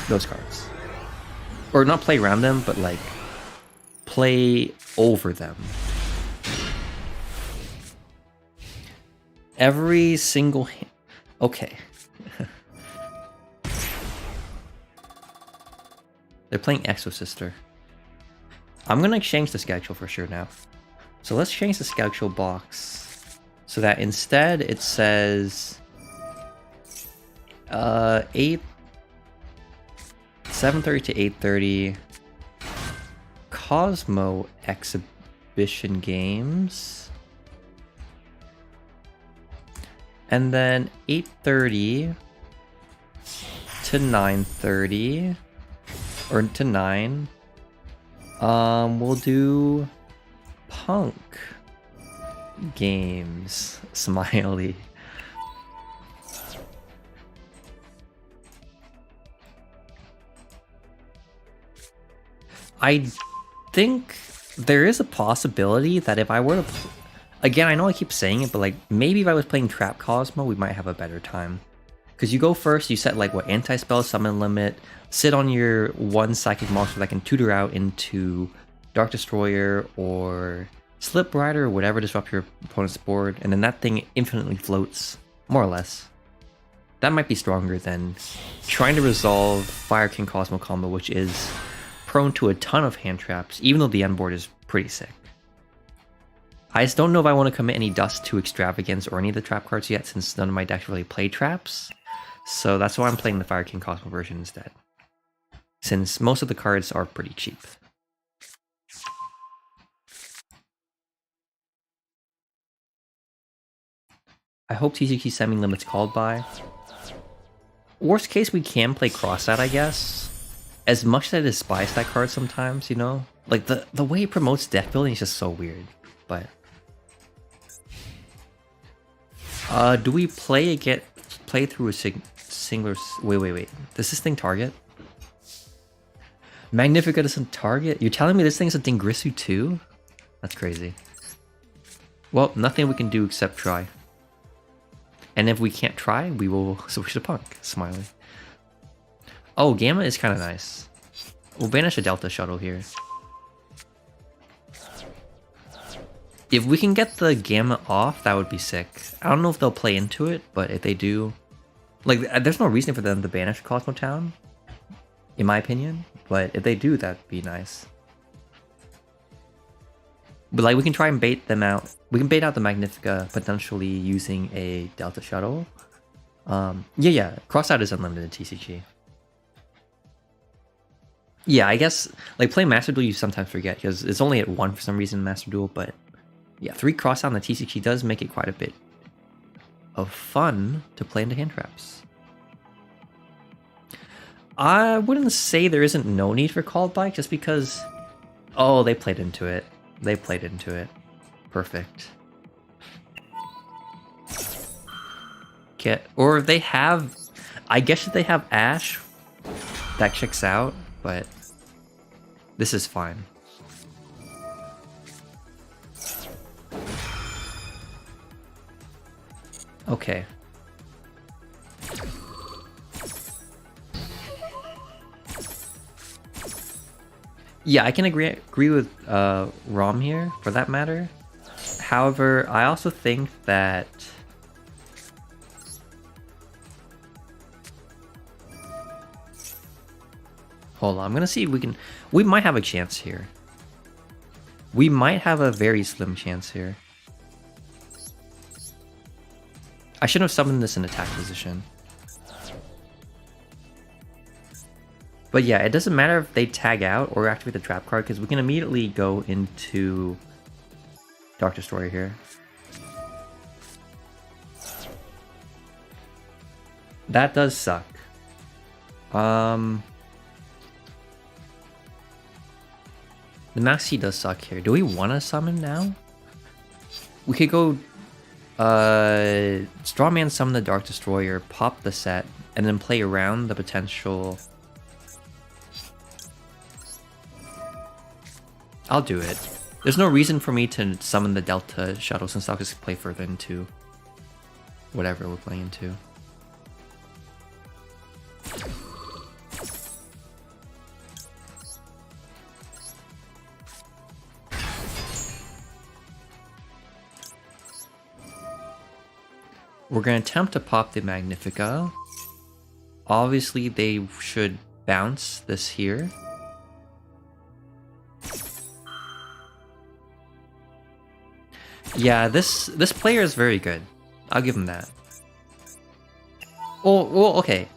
those cards, or not play around them, but like play over them. Every single hand. Okay. They're playing Exosister. I'm gonna exchange the schedule for sure now. So let's change the schedule box so that instead it says 7:30 to 8:30 Kozmo exhibition games, and then 8:30 to 9:30 or to 9 we'll do P.U.N.K games. Smiley. I think there is a possibility that if I were to again, I know I keep saying it, but like maybe if I was playing Trap Kozmo, we might have a better time. Because you go first, you set like what anti-spell, summon limit, sit on your one psychic monster that can tutor out into Dark Destroyer or Slip Rider or whatever, disrupt your opponent's board, and then that thing infinitely floats, more or less. That might be stronger than trying to resolve Fire King Kozmo combo, which is prone to a ton of hand traps, even though the end board is pretty sick. I just don't know if I want to commit any dust to Extravagance or any of the trap cards yet, since none of my decks really play traps. So that's why I'm playing the Fire King Kozmo version instead, since most of the cards are pretty cheap. I hope TCG semi-limit's called by. Worst case, we can play Crossout, I guess. As much as I despise that card sometimes, you know? Like, the way it promotes deck building is just so weird, but... do we play through a singular... Wait. Does this thing target? Magnifica doesn't target? You're telling me this thing's a Dingrisu too? That's crazy. Well, nothing we can do except try. And if we can't try, we will switch to P.U.N.K. Smiley. Oh, Gamma is kind of nice. We'll banish a Delta Shuttle here. If we can get the Gamma off, that would be sick. I don't know if they'll play into it, but if they do... Like, there's no reason for them to banish Kozmo Town, in my opinion. But if they do, that'd be nice. But like, we can try and bait them out. We can bait out the Magnifica, potentially using a Delta Shuttle. Yeah. Crossout is unlimited TCG. Yeah, I guess, like, playing Master Duel you sometimes forget, because it's only at 1 for some reason in Master Duel, but yeah, 3 Crossout on the TCG does make it quite a bit of fun to play into hand traps. I wouldn't say there isn't no need for Called By, just because... Oh, they played into it. They played into it. Perfect. Or if they have... I guess if they have Ash, that checks out, but this is fine. Okay. Yeah, I can agree with Rom here, for that matter. However, I also think that... Hold on, I'm gonna see if we can... We might have a chance here. We might have a very slim chance here. I should have summoned this in attack position. But yeah, it doesn't matter if they tag out or activate the trap card, because we can immediately go into Dark Destroyer here. That does suck. The Maxi does suck here. Do we want to summon now? We could go Strawman summon the Dark Destroyer, pop the set, and then play around the potential... I'll do it. There's no reason for me to summon the Delta Shuttle, since I'll just play further into whatever we're playing into. We're going to attempt to pop the Magnifica. Obviously, they should bounce this here. Yeah, this player is very good. I'll give him that. Well, okay.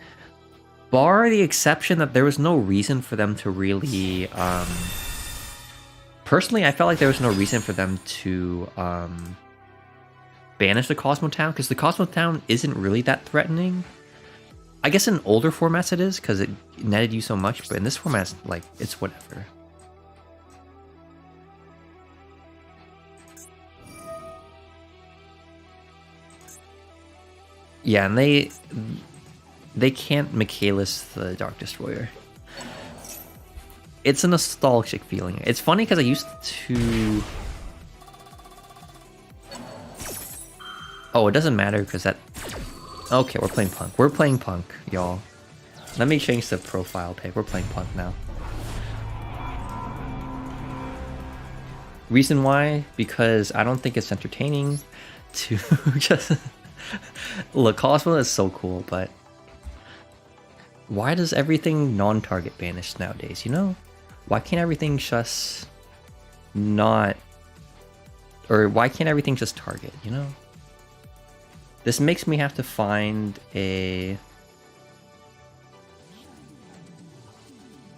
Bar the exception that there was no reason for them to really, personally, I felt like there was no reason for them to banish the Kozmo Town, because the Kozmo Town isn't really that threatening. I guess in older formats it is, because it netted you so much, but in this format, like, it's whatever. Yeah, and they can't Michaelis the Dark Destroyer. It's a nostalgic feeling. It's funny because I used to... Oh, it doesn't matter because that... Okay, we're playing Punk. We're playing Punk, y'all. Let me change the profile pic. We're playing Punk now. Reason why? Because I don't think it's entertaining to just... Look, Kozmo is so cool, but... Why does everything non-target banish nowadays, you know? Why can't everything just not... Or why can't everything just target, you know? This makes me have to find a...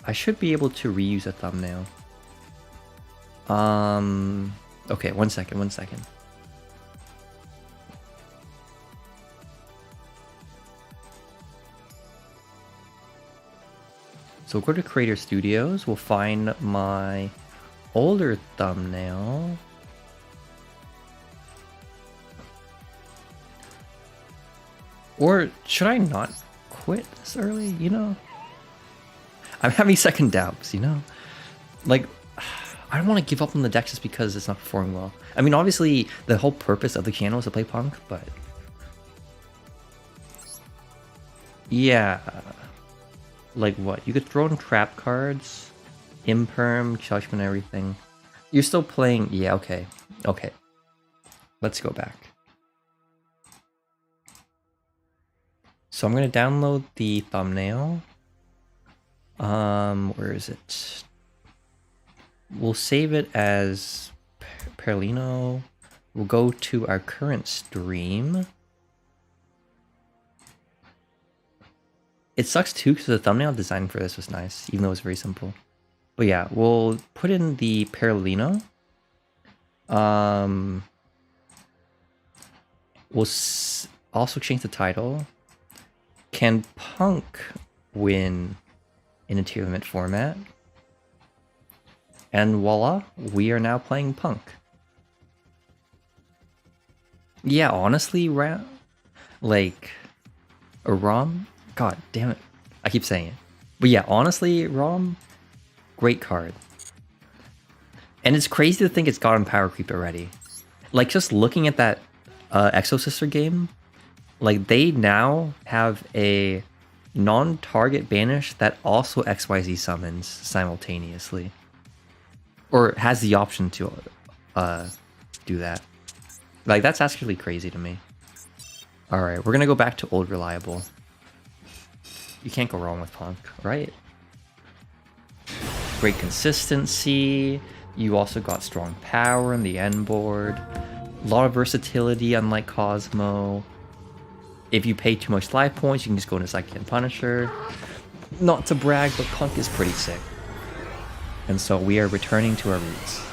I should be able to reuse a thumbnail. Okay, one second. So we'll go to Creator Studios, we'll find my older thumbnail. Or should I not quit this early, you know? I'm having second doubts, you know? Like, I don't want to give up on the deck just because it's not performing well. I mean, obviously, the whole purpose of the channel is to play Punk, but... Yeah... Like what? You could throw in trap cards, imperm, judgment, everything. You're still playing... Yeah, okay. Okay. Let's go back. So I'm going to download the thumbnail. Where is it? We'll save it as Perlino. We'll go to our current stream. It sucks too because the thumbnail design for this was nice, even though it was very simple. But yeah, we'll put in the Perlino. We'll also change the title. Can Punk win in a Tearlament format? And voila, we are now playing Punk. Yeah, honestly, like a ROM. God damn it. I keep saying it. But yeah, honestly, ROM, great card. And it's crazy to think it's gotten power creep already. Like, just looking at that Exo Sister game, like, they now have a non-target banish that also XYZ summons simultaneously. Or has the option to do that. Like, that's actually crazy to me. Alright, we're gonna go back to Old Reliable. You can't go wrong with Punk, right? Great consistency. You also got strong power in the end board. A lot of versatility, unlike Kozmo. If you pay too much life points, you can just go into Psychic and Punisher. Not to brag, but Punk is pretty sick. And so we are returning to our roots.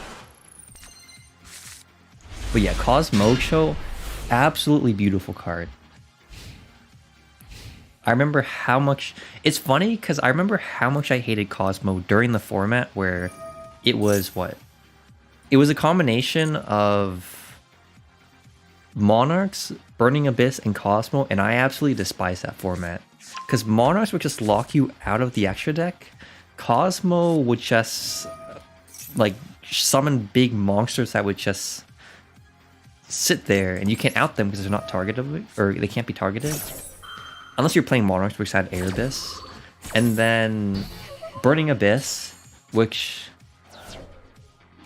But yeah, Kozmo Show, absolutely beautiful card. I remember how much... It's funny, because I remember how much I hated Kozmo during the format where it was what? It was a combination of Monarchs, Burning Abyss, and Kozmo, and I absolutely despise that format. Because Monarchs would just lock you out of the extra deck. Kozmo would just, like, summon big monsters that would just sit there, and you can't out them because they're not targetable, or they can't be targeted. Unless you're playing Monarchs, which had Air Abyss. And then Burning Abyss, which...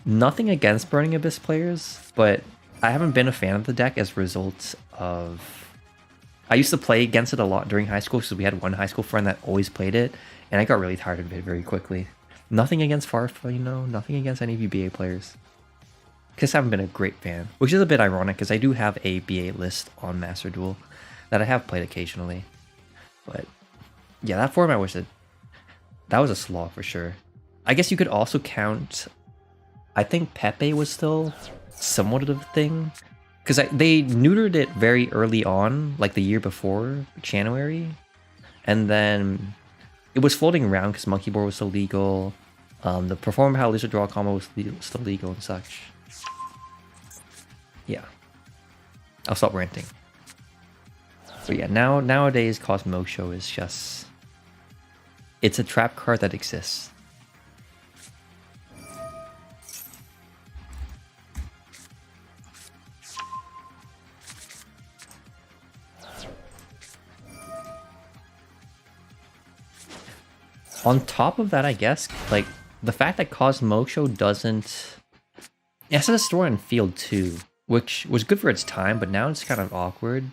Nothing against Burning Abyss players, but I haven't been a fan of the deck as a result of... I used to play against it a lot during high school, because we had one high school friend that always played it, and I got really tired of it very quickly. Nothing against Farfa, you know? Nothing against any VBA players. because I haven't been a great fan, which is a bit ironic because I do have a BA list on Master Duel that I have played occasionally. But yeah, that format was that was a slaw for sure. I guess you could also count, I think Pepe was still somewhat of a thing, because they neutered it very early on, like the year before, January, and then it was floating around because Monkey Board was still legal. The Perform How Lizard Draw combo was still legal and such. Yeah. I'll stop ranting. But yeah, nowadays Kozmo Show is just... it's a trap card that exists. On top of that, I guess, like, the fact that Kozmo Show doesn't... it has a story on field too, which was good for its time, but now it's kind of awkward.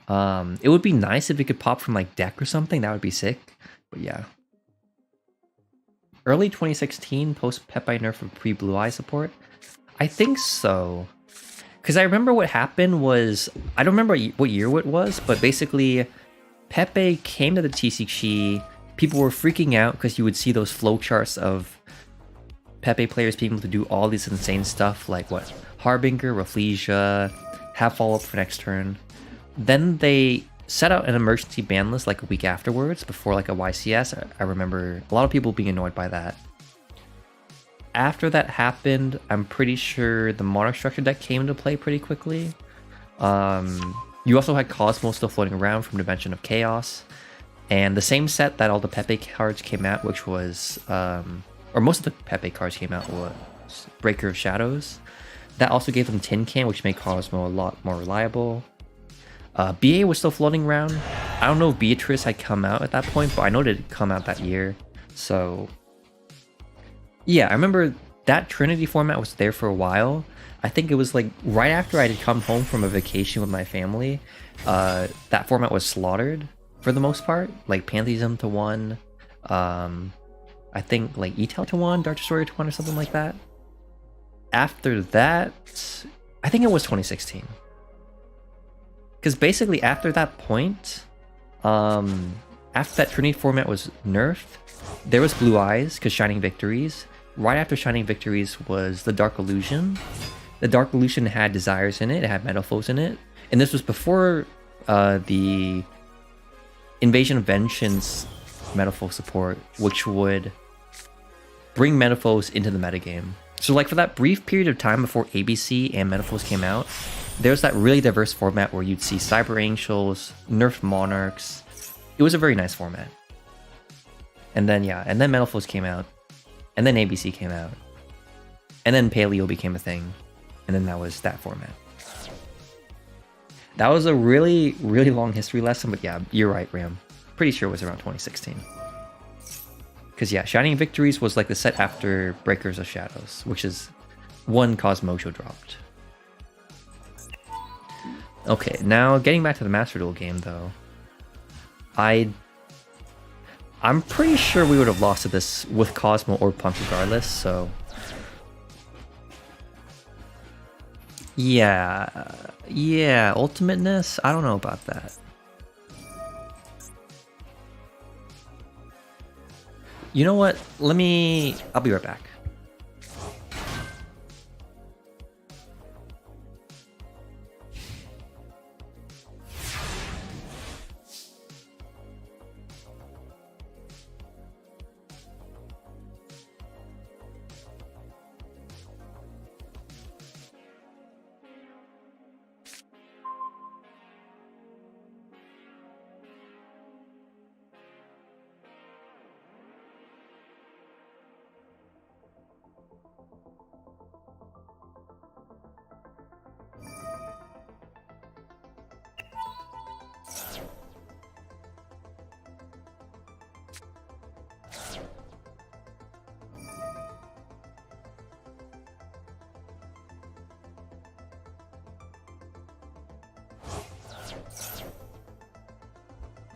It would be nice if it could pop from like deck or something, that would be sick, but yeah. Early 2016, post Pepe nerf of pre-Blue Eye support? I think so. Because I remember what happened was, I don't remember what year it was, but basically Pepe came to the TCG, people were freaking out because you would see those flowcharts of Pepe players being able to do all this insane stuff like what? Harbinger, Rafflesia, have follow-up for next turn. Then they set out an emergency ban list like a week afterwards before like a YCS. I remember a lot of people being annoyed by that. After that happened, I'm pretty sure the Monarch structure deck came into play pretty quickly. You also had Kozmo still floating around from Dimension of Chaos. And the same set that all the Pepe cards came out, which was, or most of the Pepe cards came out, was Breaker of Shadows. That also gave them Tin Can, which made Kozmo a lot more reliable. BA was still floating around. I don't know if Beatrice had come out at that point, but I know it had come out that year. So, yeah, I remember that Trinity format was there for a while. I think it was like right after I had come home from a vacation with my family. That format was slaughtered for the most part. Like Pantheism to 1. I think like ETEL to 1, Dark Destroyer to 1 or something like that. After that, I think it was 2016. Because basically after that point, after that Trinity format was nerfed, there was Blue Eyes, because Shining Victories. Right after Shining Victories was the Dark Illusion. The Dark Illusion had Desires in it, it had Metalfoes in it. And this was before the Invasion of Vengeance Metaphor support, which would bring Metaphors into the metagame. So like for that brief period of time before ABC and Metaphors came out, there's that really diverse format where you'd see Cyber Angels, Nerfed Monarchs. It was a very nice format. And then yeah, and then Metaphors came out, and then ABC came out, and then Paleo became a thing, and then that was that format. That was a really, really long history lesson, but yeah, you're right, Ram. Pretty sure it was around 2016. Because yeah, Shining Victories was like the set after Breakers of Shadows, which is one Kozmo Show dropped. Okay, now getting back to the Master Duel game though. I'm pretty sure we would have lost to this with Kozmo or P.U.N.K regardless, so... yeah, ultimateness? I don't know about that. You know what? I'll be right back.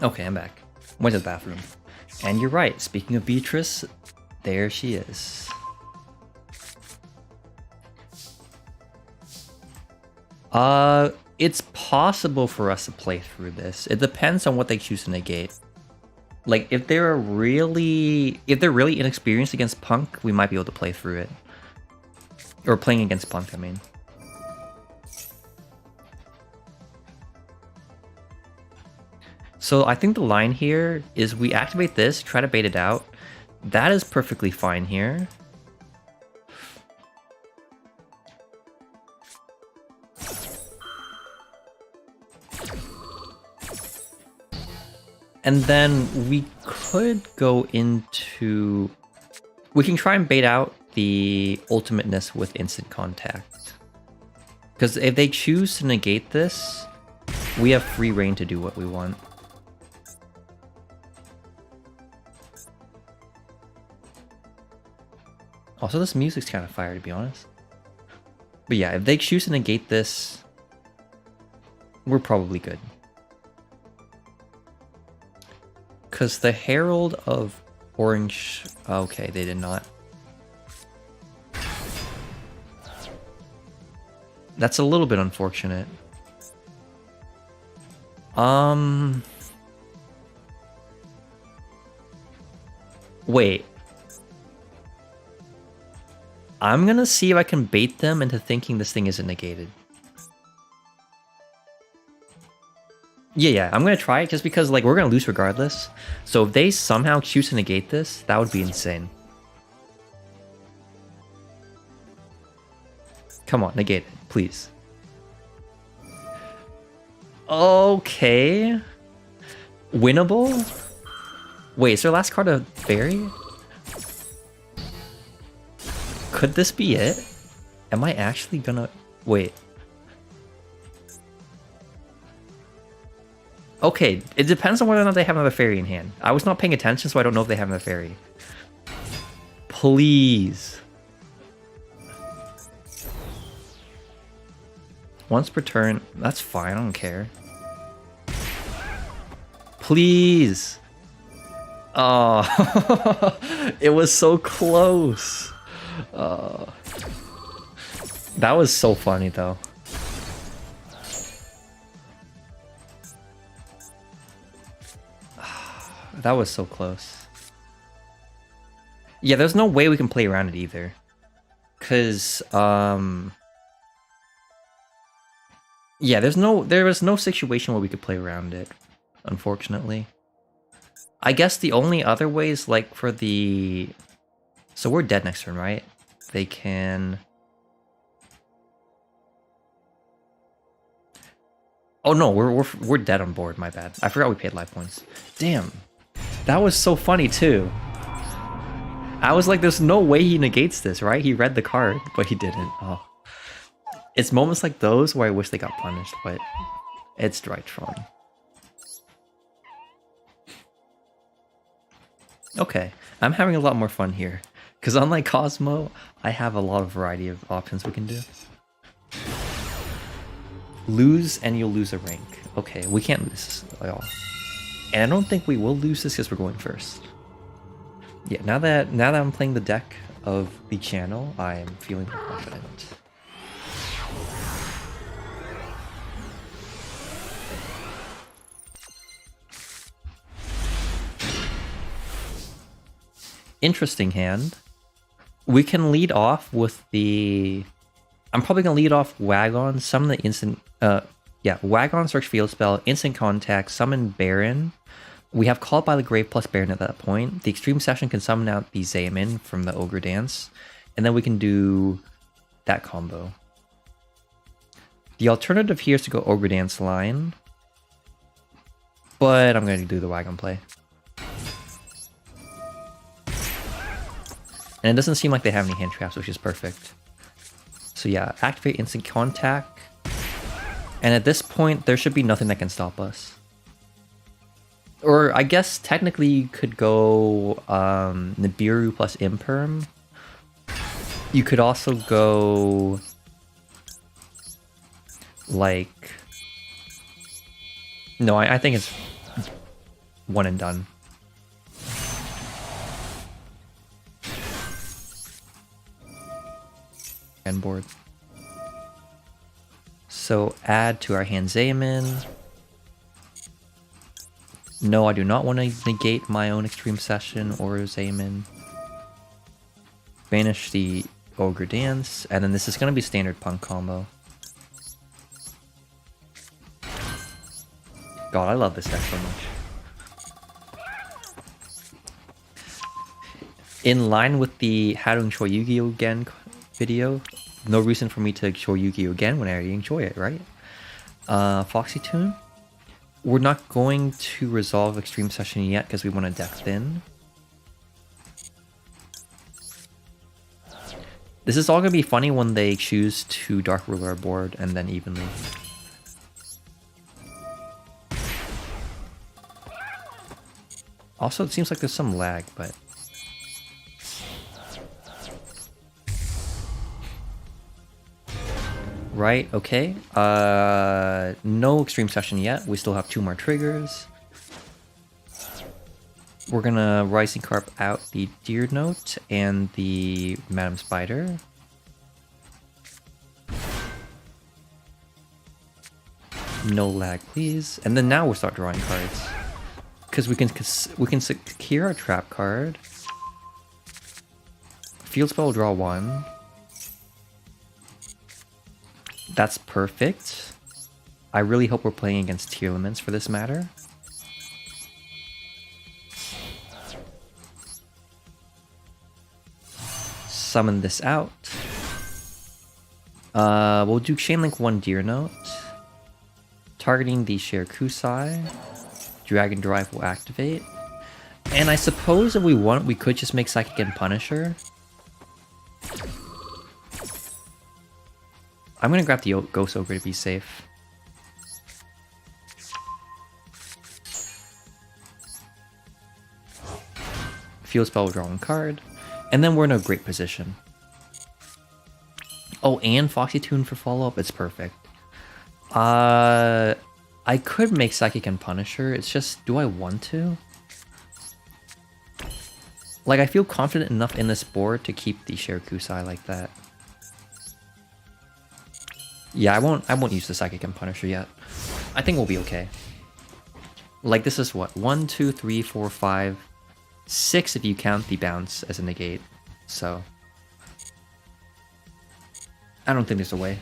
Okay, I'm back. Went to the bathroom. And you're right, speaking of Beatrice, there she is. It's possible for us to play through this. It depends on what they choose to negate. Like, if they're really inexperienced against P.U.N.K, we might be able to play through it. Or playing against P.U.N.K, I mean. So I think the line here is we activate this, try to bait it out. That is perfectly fine here. And then we could go into... We can try and bait out the ultimateness with instant contact. Because if they choose to negate this, we have free reign to do what we want. Also, this music's kind of fire, to be honest. But yeah, if they choose to negate this, we're probably good. Because the Herald of Orange... Okay, they did not. That's a little bit unfortunate. Wait. I'm gonna see if I can bait them into thinking this thing isn't negated. Yeah, I'm gonna try it just because, like, we're gonna lose regardless. So if they somehow choose to negate this, that would be insane. Come on, negate it, please. Okay. Winnable? Wait, is their last card a fairy? Could this be it? Am I actually gonna... Wait. Okay, it depends on whether or not they have another fairy in hand. I was not paying attention, so I don't know if they have another fairy. Please. Once per turn, that's fine, I don't care. Please. Oh, it was so close. That was so funny though. That was so close. Yeah, there's no way we can play around it either. Cause yeah, there was no situation where we could play around it, unfortunately. I guess the only other way is like for the... So we're dead next turn, right? They can... Oh no, we're dead on board, my bad. I forgot we paid life points. Damn. That was so funny too. I was like, there's no way he negates this, right? He read the card, but he didn't. Oh. It's moments like those where I wish they got punished, but it's right fun. Okay, I'm having a lot more fun here. Because unlike Kozmo, I have a lot of variety of options we can do. Lose and you'll lose a rank. Okay, we can't lose this at all. And I don't think we will lose this because we're going first. Yeah, now that I'm playing the deck of the channel, I am feeling more confident. Interesting hand. We can lead off with the... I'm probably going to lead off Wagon, summon the instant... yeah, Wagon, search field spell, instant contact, summon Baron. We have Called by the Grave plus Baron at that point. The Extreme Session can summon out the Xaymin from the Ogre Dance. And then we can do that combo. The alternative here is to go Ogre Dance line. But I'm going to do the Wagon play. And it doesn't seem like they have any hand traps, which is perfect. So yeah, activate instant contact. And at this point, there should be nothing that can stop us. Or I guess technically you could go Nibiru plus Imperm. You could also go like... No, I think it's one and done. And board. So add to our hand Zayamin. No, I do not want to negate my own Extreme Session or Zayamin. Banish the Ogre Dance, and then this is going to be standard P.U.N.K combo. God, I love this deck so much. In line with the How to Enjoy Yu-Gi-Oh! Again video, no reason for me to enjoy Yu-Gi-Oh! Again when I already enjoy it, right? Foxy Tune. We're not going to resolve Extreme Session yet because we want to deck thin. This is all going to be funny when they choose to Dark Ruler our board and then evenly. Also, it seems like there's some lag, but... Right, okay. No Extreme Session yet. We still have 2 more triggers. We're gonna Rising Carp out the Deer Note and the Madam Spider. No lag, please. And then now we'll start drawing cards. Because we can secure a trap card. Field Spell will draw 1. That's perfect. I really hope we're playing against Tearlaments for this matter. Summon this out. We'll do Chainlink 1 Deer Note. Targeting the Shirakusai. Dragon Drive will activate. And I suppose if we want, we could just make Psychic and Punisher. I'm gonna grab the Ghost Ogre to be safe. Field Spell will draw 1 card. And then we're in a great position. Oh, and Foxy Tune for follow-up? It's perfect. I could make Psychic and Punisher. It's just, do I want to? Like, I feel confident enough in this board to keep the Shirakusai like that. Yeah, I won't use the Psychic and Punisher yet. I think we'll be okay. Like, this is what? 1, 2, 3, 4, 5, 6 if you count the bounce as a negate. So I don't think there's a way.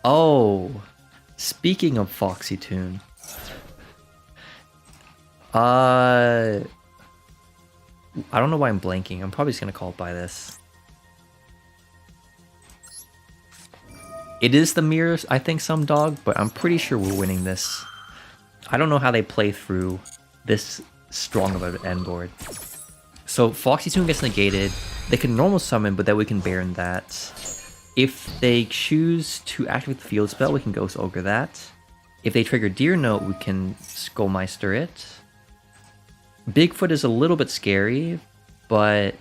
Oh, speaking of Foxy Tune. I don't know why I'm blanking. I'm probably just gonna call it by this. It is the mirrors, I think, some dog, but I'm pretty sure we're winning this. I don't know how they play through this strong of an end board. So Foxy Tune gets negated. They can normal summon, but then we can Baron that. If they choose to activate the Field Spell, we can Ghost Ogre that. If they trigger Deer Note, we can Skullmeister it. Bigfoot is a little bit scary, but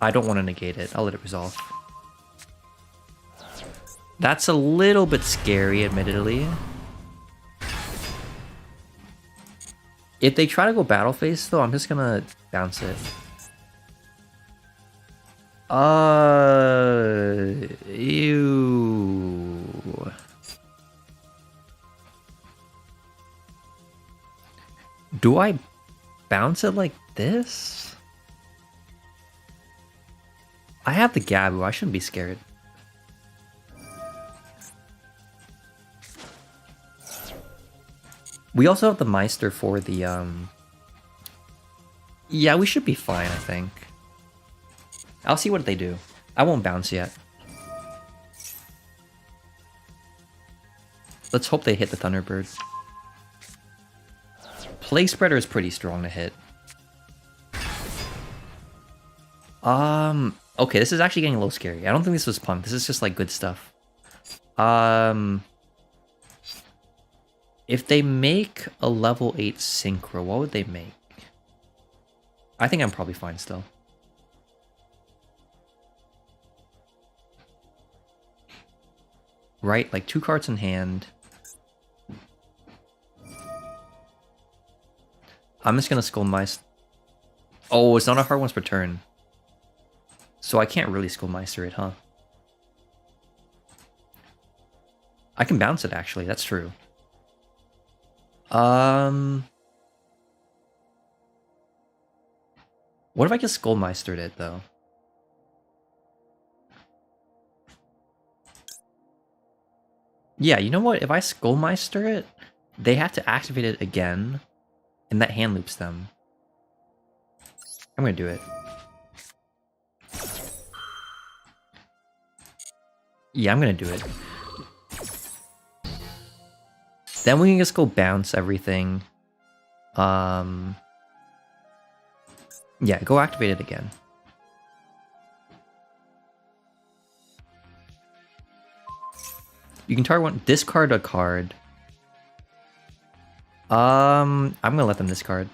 I don't want to negate it. I'll let it resolve. That's a little bit scary, admittedly. If they try to go Battle Phase, though, I'm just gonna bounce it. Ew. Do I bounce it like this? I have the Gabu, I shouldn't be scared. We also have the Meister for the, Yeah, we should be fine, I think. I'll see what they do. I won't bounce yet. Let's hope they hit the Thunderbird. Plague Spreader is pretty strong to hit. Okay, this is actually getting a little scary. I don't think this was P.U.N.K. This is just like good stuff. If they make a level 8 Synchro, what would they make? I think I'm probably fine still. Right, like 2 cards in hand. I'm just gonna Skullmeister. Oh, it's not a hard once per turn. So I can't really Skullmeister it, huh? I can bounce it, actually. That's true. What if I just Skullmeistered it, though? Yeah, you know what? If I Skullmeister it, they have to activate it again, and that hand loops them. I'm gonna do it. Yeah, I'm gonna do it. Then we can just go bounce everything. Yeah, go activate it again. You can target one, discard a card. I'm gonna let them discard.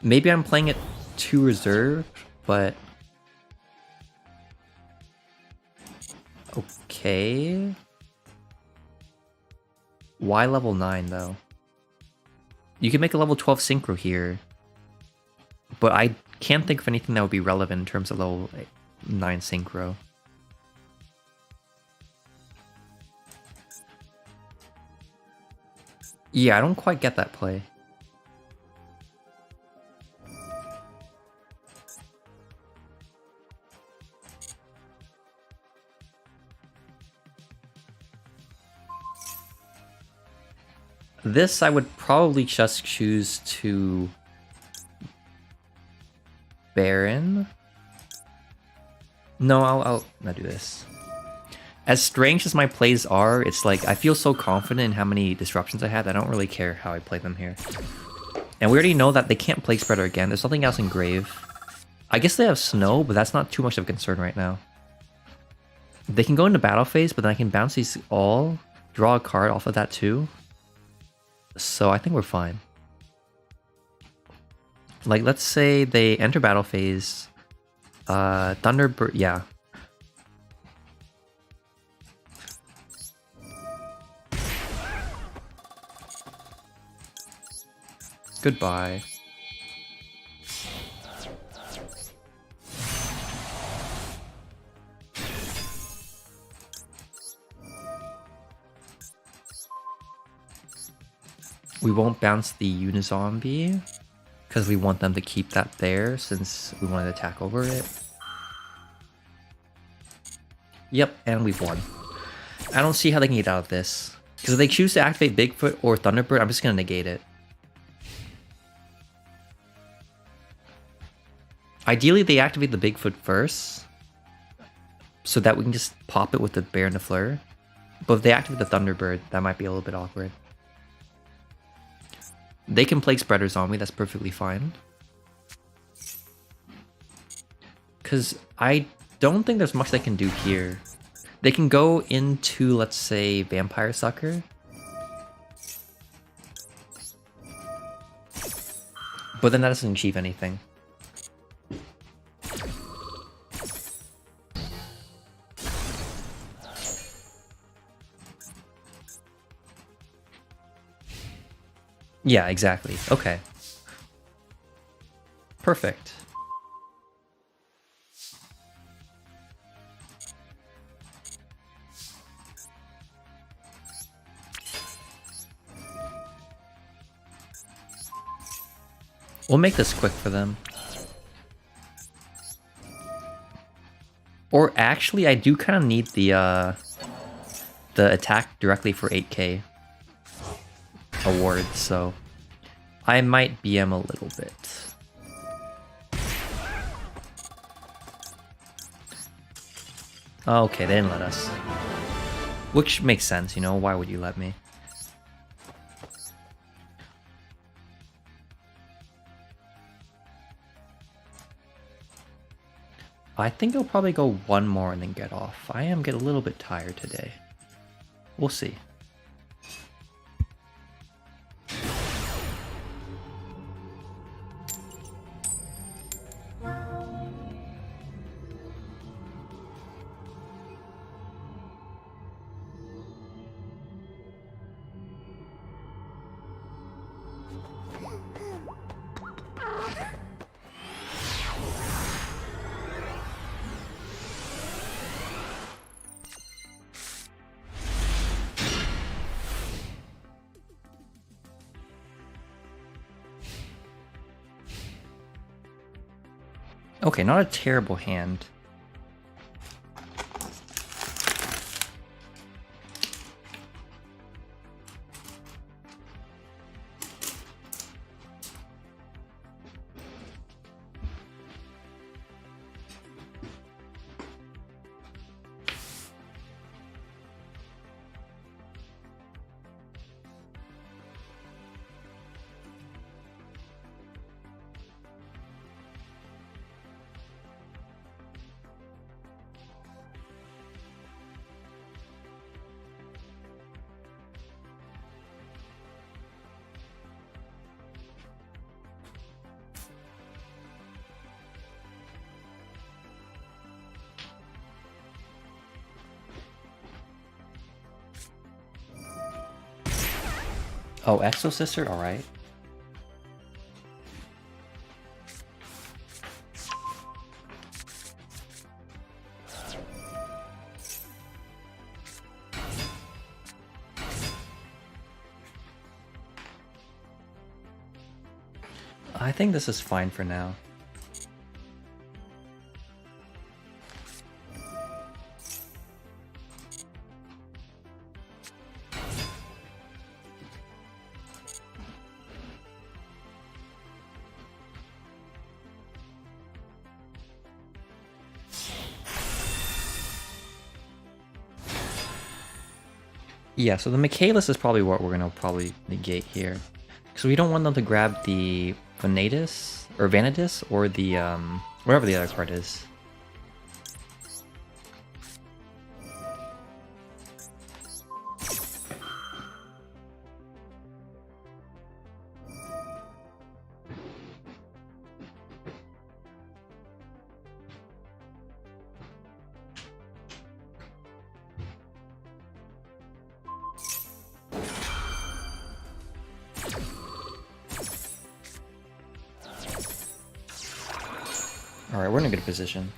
Maybe I'm playing it to reserve, but okay. Why level 9 though? You can make a level 12 synchro here, but I can't think of anything that would be relevant in terms of level 9 synchro. Yeah, I don't quite get that play. This I would probably just choose to Baron. No, I'll not do this. As strange as my plays are, it's like I feel so confident in how many disruptions I had, I don't really care how I play them here. And we already know that they can't Plague Spreader again. There's nothing else in Grave. I guess they have Snow, but that's not too much of a concern right now. They can go into battle phase, but then I can bounce these all, draw a card off of that too. So I think we're fine. Like, let's say they enter battle phase. Thunderbird, yeah. Goodbye. We won't bounce the Unizombie because we want them to keep that there since we want to attack over it. Yep, and we've won. I don't see how they can get out of this. Because if they choose to activate Bigfoot or Thunderbird, I'm just going to negate it. Ideally, they activate the Bigfoot first, so that we can just pop it with the Bear and the Fleur. But if they activate the Thunderbird, that might be a little bit awkward. They can Plague Spreaders on me, that's perfectly fine. Because I don't think there's much they can do here. They can go into, let's say, Vampire Sucker. But then that doesn't achieve anything. Yeah, exactly. Okay. Perfect. We'll make this quick for them. Or actually, I do kind of need the attack directly for 8k award, so I might BM a little bit. Okay, they didn't let us. Which makes sense, you know, why would you let me? I think I'll probably go one more and then get off. I am getting a little bit tired today. We'll see. Okay, not a terrible hand. Oh, Exo Sister? Alright. I think this is fine for now. Yeah, so the Michaelis is probably what we're gonna probably negate here. Because we don't want them to grab the Vanitas or the whatever the other card is. Alright, we're in a good position.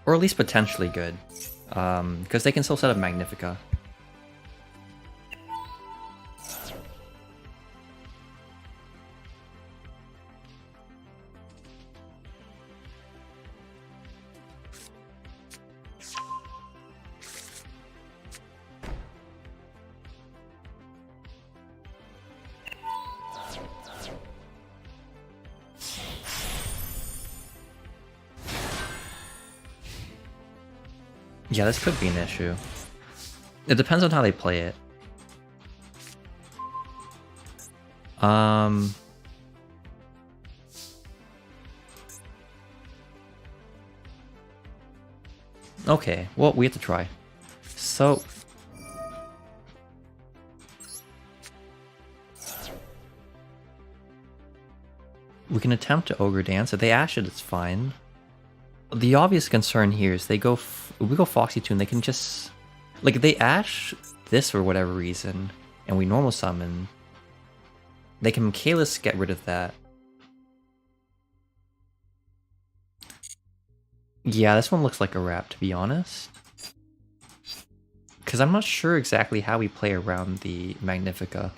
Or at least potentially good. Because they can still set up Magnifica. Yeah, this could be an issue. It depends on how they play it. Okay, well, we have to try. So... we can attempt to Ogre Dance. If they Ash it, it's fine. The obvious concern here is we go Foxy Tune, they can just... like, if they Ash this for whatever reason, and we normal summon, they can Michaelis get rid of that. Yeah, this one looks like a wrap, to be honest. Because I'm not sure exactly how we play around the Magnifica.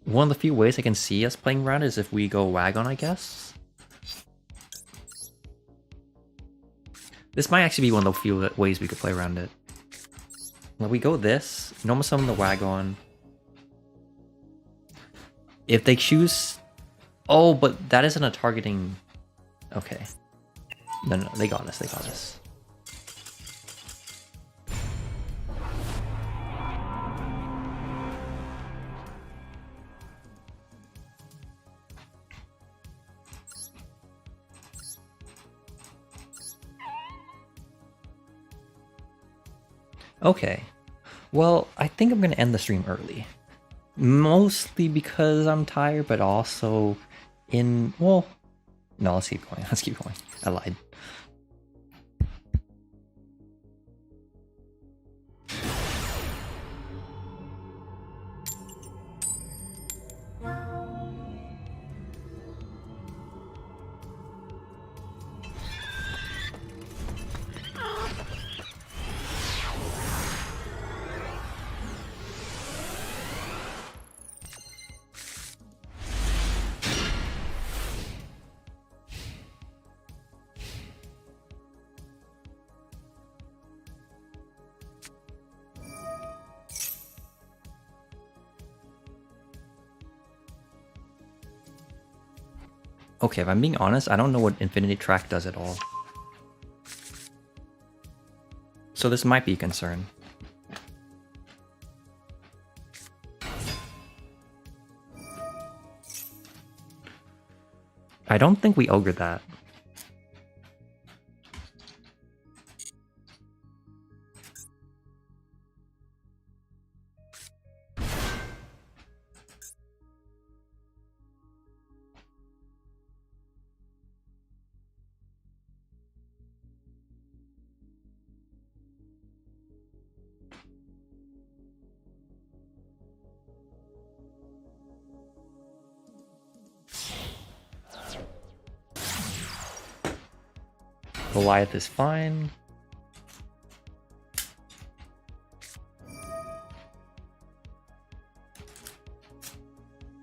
One of the few ways I can see us playing around is if we go Wagon, I guess. This might actually be one of the few ways we could play around it. When we go this, normal summon the Wagon. If they choose... oh, but that isn't a targeting... okay. No, they got this, they got this. Okay, well, I think I'm gonna end the stream early. Mostly because I'm tired, but also well, no, let's keep going, let's keep going. I lied. Okay, if I'm being honest, I don't know what Infinity Track does at all. So this might be a concern. I don't think we ogre that. Goliath is fine.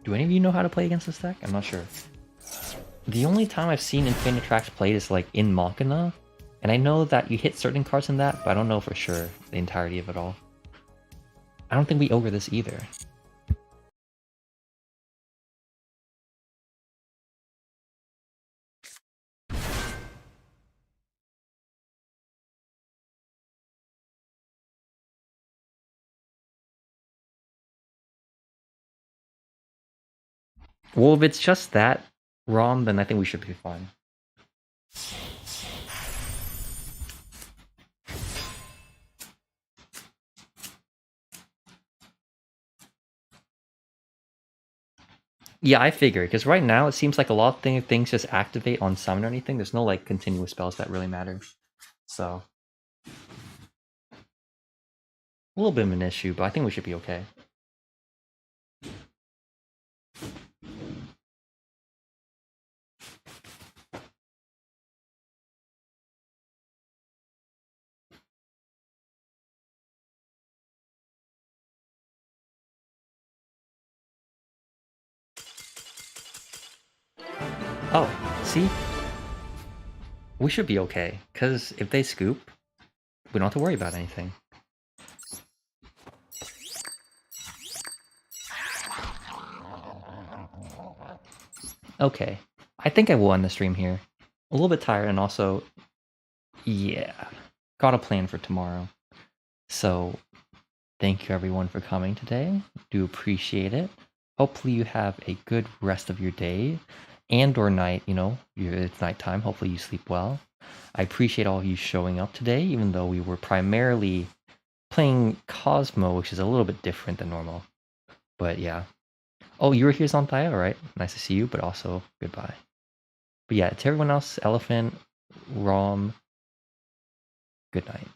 Do any of you know how to play against this deck? I'm not sure. The only time I've seen Infinity Tracks played is like in Machina, and I know that you hit certain cards in that, but I don't know for sure the entirety of it all. I don't think we ogre this either. Well, if it's just that ROM, then I think we should be fine. Yeah, I figured, because right now it seems like a lot of things just activate on summon or anything. There's no like continuous spells that really matter. So a little bit of an issue, but I think we should be okay. Oh, see? We should be okay, because if they scoop, we don't have to worry about anything. Okay, I think I will end the stream here. A little bit tired, and also, yeah, got a plan for tomorrow. So, thank you everyone for coming today. Do appreciate it. Hopefully you have a good rest of your day and or night, you know, it's nighttime. Hopefully you sleep well. I appreciate all of you showing up today, even though we were primarily playing Kozmo, which is a little bit different than normal. But yeah. Oh, you were here, Zantaya? All right. Nice to see you, but also goodbye. But yeah, to everyone else, Elephant, Rom, good night.